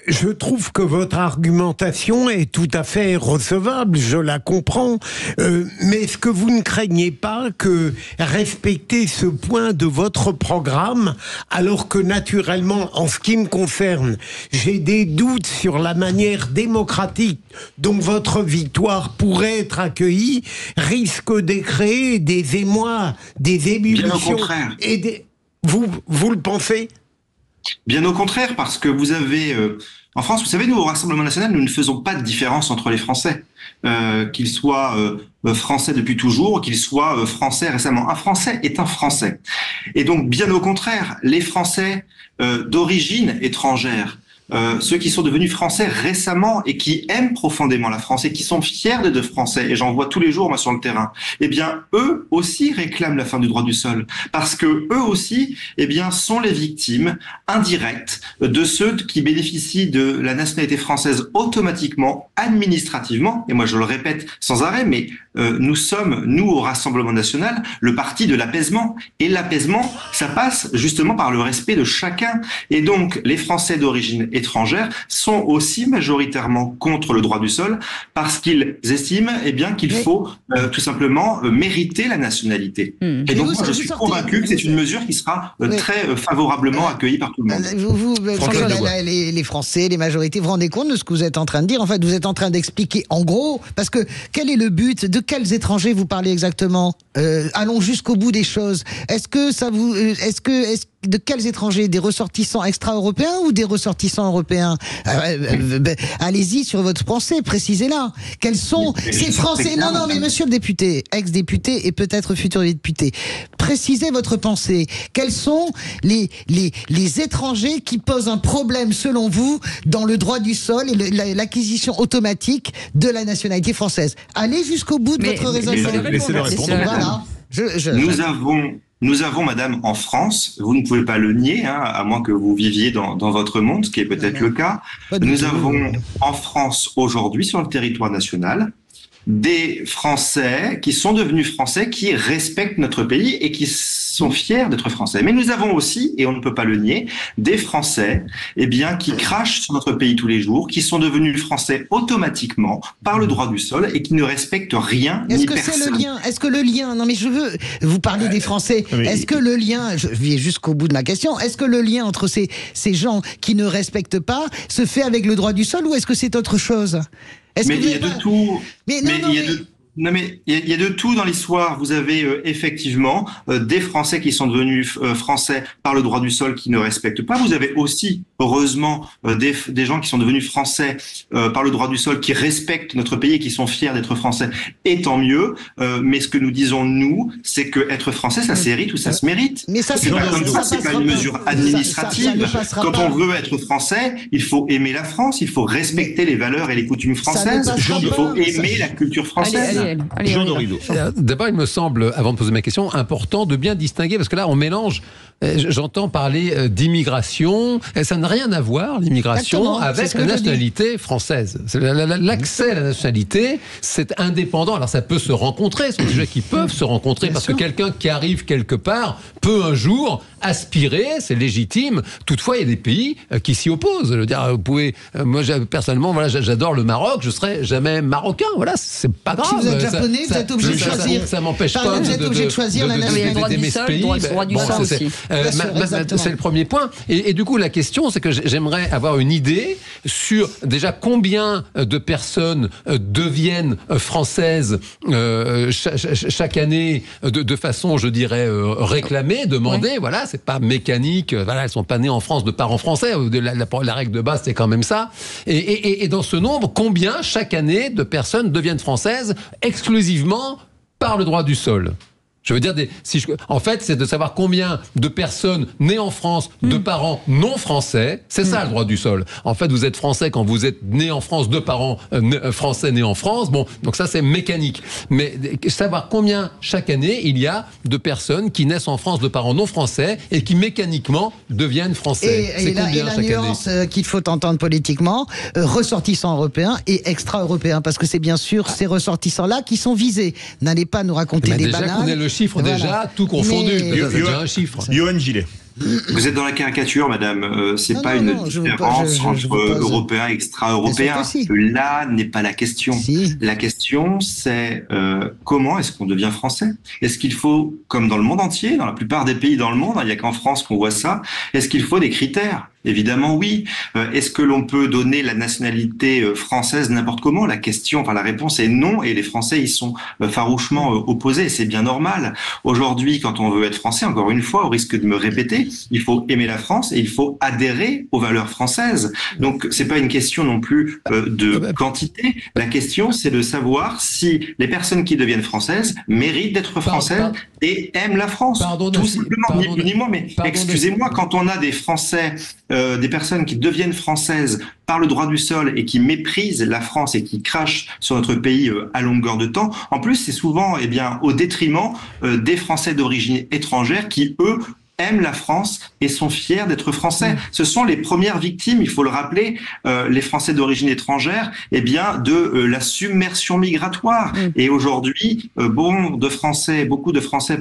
Speaker 7: je trouve que votre argumentation est tout à fait recevable, je la comprends, mais est-ce que vous ne craignez pas que respecter ce point de votre programme, alors que naturellement, en ce qui me concerne, j'ai des doutes sur la manière démocratique dont votre victoire pourrait être accueillie, risque de créer des émois, des ébullitions...
Speaker 4: Bien au contraire.
Speaker 7: Et vous le pensez ?
Speaker 4: Bien au contraire, parce que vous avez... en France, vous savez, nous, au Rassemblement national, nous ne faisons pas de différence entre les Français. Qu'ils soient français depuis toujours, qu'ils soient français récemment. Un Français est un Français. Et donc, bien au contraire, les Français d'origine étrangère, ceux qui sont devenus français récemment et qui aiment profondément la France et qui sont fiers d'être français, et j'en vois tous les jours moi sur le terrain, eh bien eux aussi réclament la fin du droit du sol parce que eux aussi sont les victimes indirectes de ceux qui bénéficient de la nationalité française automatiquement, administrativement, et moi je le répète sans arrêt, mais nous sommes, nous au Rassemblement national, le parti de l'apaisement, et l'apaisement ça passe justement par le respect de chacun, et donc les Français d'origine étrangères sont aussi majoritairement contre le droit du sol parce qu'ils estiment qu'il faut tout simplement mériter la nationalité. Et donc moi je suis convaincu que c'est une mesure qui sera très favorablement accueillie par tout le monde.
Speaker 5: Les Français, les majorités, vous vous rendez compte de ce que vous êtes en train de dire? En fait, vous êtes en train d'expliquer en gros, parce que quel est le but? De quels étrangers vous parlez exactement? Allons jusqu'au bout des choses. De quels étrangers? Des ressortissants extra-européens ou des ressortissants européens? Allez-y sur votre pensée, précisez-la. Quels sont ces Français? Non, mais monsieur le député, ex-député et peut-être futur député, précisez votre pensée. Quels sont les étrangers qui posent un problème, selon vous, dans le droit du sol et l'acquisition automatique de la nationalité française? Allez jusqu'au bout de votre raisonnement.
Speaker 3: Laissez-le répondre.
Speaker 5: Voilà.
Speaker 4: Nous avons, madame, en France, vous ne pouvez pas le nier, à moins que vous viviez dans votre monde, ce qui est peut-être le cas, nous avons en France aujourd'hui, sur le territoire national, des Français qui sont devenus Français, qui respectent notre pays et qui sont fiers d'être Français. Mais nous avons aussi, et on ne peut pas le nier, des Français qui crachent sur notre pays tous les jours, qui sont devenus Français automatiquement par le droit du sol et qui ne respectent rien ni personne.
Speaker 5: Est-ce que le lien, non mais je veux, vous parlez des Français, est-ce que le lien, je vais jusqu'au bout de ma question, est-ce que le lien entre ces gens qui ne respectent pas se fait avec le droit du sol ou est-ce que c'est autre chose?
Speaker 4: Mais il y a de tout. Non mais il y a de tout dans l'histoire. Vous avez effectivement des Français qui sont devenus Français par le droit du sol qui ne respectent pas. Vous avez aussi, heureusement, des gens qui sont devenus Français par le droit du sol qui respectent notre pays et qui sont fiers d'être Français. Et tant mieux. Mais ce que nous disons, nous, c'est que être Français, ça s'hérite ou ça se mérite.
Speaker 5: Mais ça,
Speaker 4: c'est pas comme ça, c'est pas une mesure administrative. Quand on veut être Français, il faut aimer la France, il faut respecter les valeurs et les coutumes françaises, il faut aimer la culture française.
Speaker 6: Jean Dorido. D'abord, il me semble, avant de poser ma question, important de bien distinguer, parce que là, on mélange, j'entends parler d'immigration, et ça n'a rien à voir, l'immigration, avec la nationalité française. L'accès à la nationalité, c'est indépendant. Alors, ça peut se rencontrer, ce sont des sujets qui peuvent se rencontrer, parce que quelqu'un qui arrive quelque part peut un jour aspirer, c'est légitime. Toutefois, il y a des pays qui s'y opposent. Je veux dire, vous pouvez, moi, personnellement, voilà, j'adore le Maroc, je serai jamais marocain. Voilà, c'est pas grave.
Speaker 5: Si vous êtes japonais, vous êtes obligé de choisir.
Speaker 6: Ça m'empêche pas
Speaker 5: de choisir la nationalité.
Speaker 2: D'aimer ce pays. Droit du sol aussi.
Speaker 6: C'est le premier point. Et du coup, la question, c'est que j'aimerais avoir une idée sur déjà combien de personnes deviennent françaises chaque année de façon, je dirais, réclamée, demandée. Ouais. Voilà, c'est pas mécanique. Voilà, elles sont pas nées en France de parents français. La règle de base, c'est quand même ça. Et dans ce nombre, combien chaque année de personnes deviennent françaises exclusivement par le droit du sol? Je veux dire, en fait, c'est de savoir combien de personnes nées en France de parents non français. C'est ça le droit du sol. En fait, vous êtes français quand vous êtes né en France de parents français nés en France. Bon, donc ça, c'est mécanique. Mais savoir combien chaque année il y a de personnes qui naissent en France de parents non français et qui mécaniquement deviennent français.
Speaker 5: Et la nuance qu'il faut entendre politiquement, ressortissants européens et extra-européens, parce que c'est bien sûr ces ressortissants-là qui sont visés. N'allez pas nous raconter des bananes.
Speaker 6: Chiffre déjà, tout confondu. C'est déjà un chiffre.
Speaker 3: Johan Gillet.
Speaker 4: Vous êtes dans la caricature, madame. C'est pas une différence entre européens et extra-européens. Là n'est pas la question. Si. La question, c'est comment est-ce qu'on devient français? Est-ce qu'il faut, comme dans le monde entier, dans la plupart des pays dans le monde, il n'y a qu'en France qu'on voit ça, est-ce qu'il faut des critères? Évidemment, oui. Est-ce que l'on peut donner la nationalité française n'importe comment? La réponse est non, et les Français y sont farouchement opposés. C'est bien normal. Aujourd'hui, quand on veut être français, encore une fois, au risque de me répéter, il faut aimer la France et il faut adhérer aux valeurs françaises. Donc, c'est pas une question non plus de quantité. La question, c'est de savoir si les personnes qui deviennent françaises méritent d'être françaises et aiment la France. Tout simplement, ni moins, mais excusez-moi, quand on a des Français, des personnes qui deviennent françaises par le droit du sol et qui méprisent la France et qui crachent sur notre pays à longueur de temps, en plus, c'est souvent au détriment des Français d'origine étrangère qui, eux, aiment la France et sont fiers d'être français. Ce sont les premières victimes, il faut le rappeler, les Français d'origine étrangère, de la submersion migratoire. Et aujourd'hui, beaucoup de Français,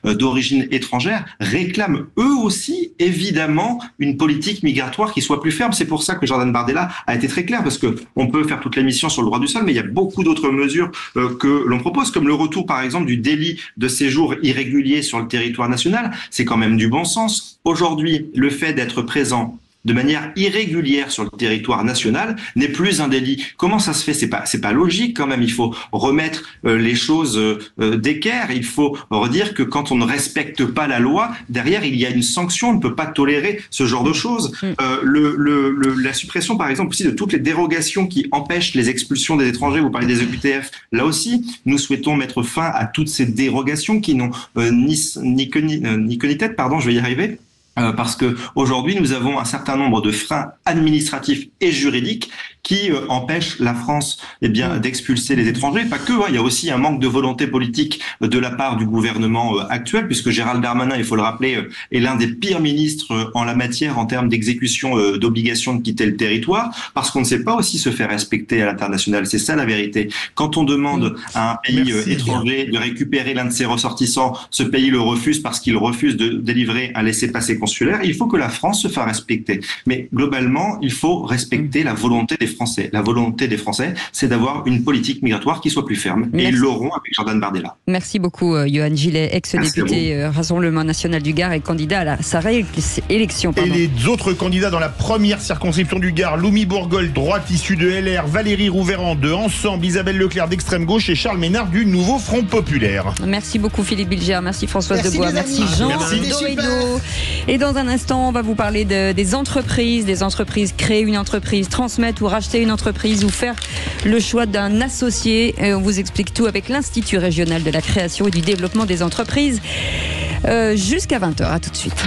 Speaker 4: d'origine étrangère réclament eux aussi, évidemment, une politique migratoire qui soit plus ferme. C'est pour ça que Jordan Bardella a été très clair, parce que on peut faire toute l'émission sur le droit du sol, mais il y a beaucoup d'autres mesures que l'on propose, comme le retour, par exemple, du délit de séjour irrégulier sur le territoire national. C'est quand même du bon sens. Aujourd'hui, le fait d'être présent de manière irrégulière sur le territoire national n'est plus un délit. Comment ça se fait? C'est pas logique quand même. Il faut remettre les choses d'équerre. Il faut redire que quand on ne respecte pas la loi, derrière il y a une sanction. On ne peut pas tolérer ce genre de choses. La suppression, par exemple, aussi de toutes les dérogations qui empêchent les expulsions des étrangers. Vous parlez des EQTF. Là aussi, nous souhaitons mettre fin à toutes ces dérogations qui n'ont ni queue ni tête. Pardon, je vais y arriver. Parce que aujourd'hui, nous avons un certain nombre de freins administratifs et juridiques qui empêchent la France d'expulser les étrangers. Pas que, il y a aussi un manque de volonté politique de la part du gouvernement actuel, puisque Gérald Darmanin, il faut le rappeler, est l'un des pires ministres en la matière en termes d'exécution d'obligation de quitter le territoire, parce qu'on ne sait pas aussi se faire respecter à l'international. C'est ça la vérité. Quand on demande à un pays étranger de récupérer l'un de ses ressortissants, ce pays le refuse parce qu'il refuse de délivrer un laissez-passer consulaire. consulaire. Il faut que la France se fasse respecter. Mais globalement, il faut respecter la volonté des Français. La volonté des Français, c'est d'avoir une politique migratoire qui soit plus ferme. Et ils l'auront avec Jordan Bardella.
Speaker 2: Merci beaucoup, Johan Gillet, ex-député Rassemblement National du Gard et candidat à sa réélection.
Speaker 3: Et les autres candidats dans la première circonscription du Gard, Loumi Bourgol, droite issue de LR, Valérie Rouvéran de Ensemble, Isabelle Leclerc d'extrême gauche et Charles Ménard du Nouveau Front Populaire.
Speaker 2: Merci beaucoup Philippe Bilger, merci Françoise Debois, merci Jean Doido. Et dans un instant, on va vous parler des entreprises, créer une entreprise, transmettre ou racheter une entreprise ou faire le choix d'un associé. Et on vous explique tout avec l'Institut régional de la création et du développement des entreprises jusqu'à 20h. À tout de suite.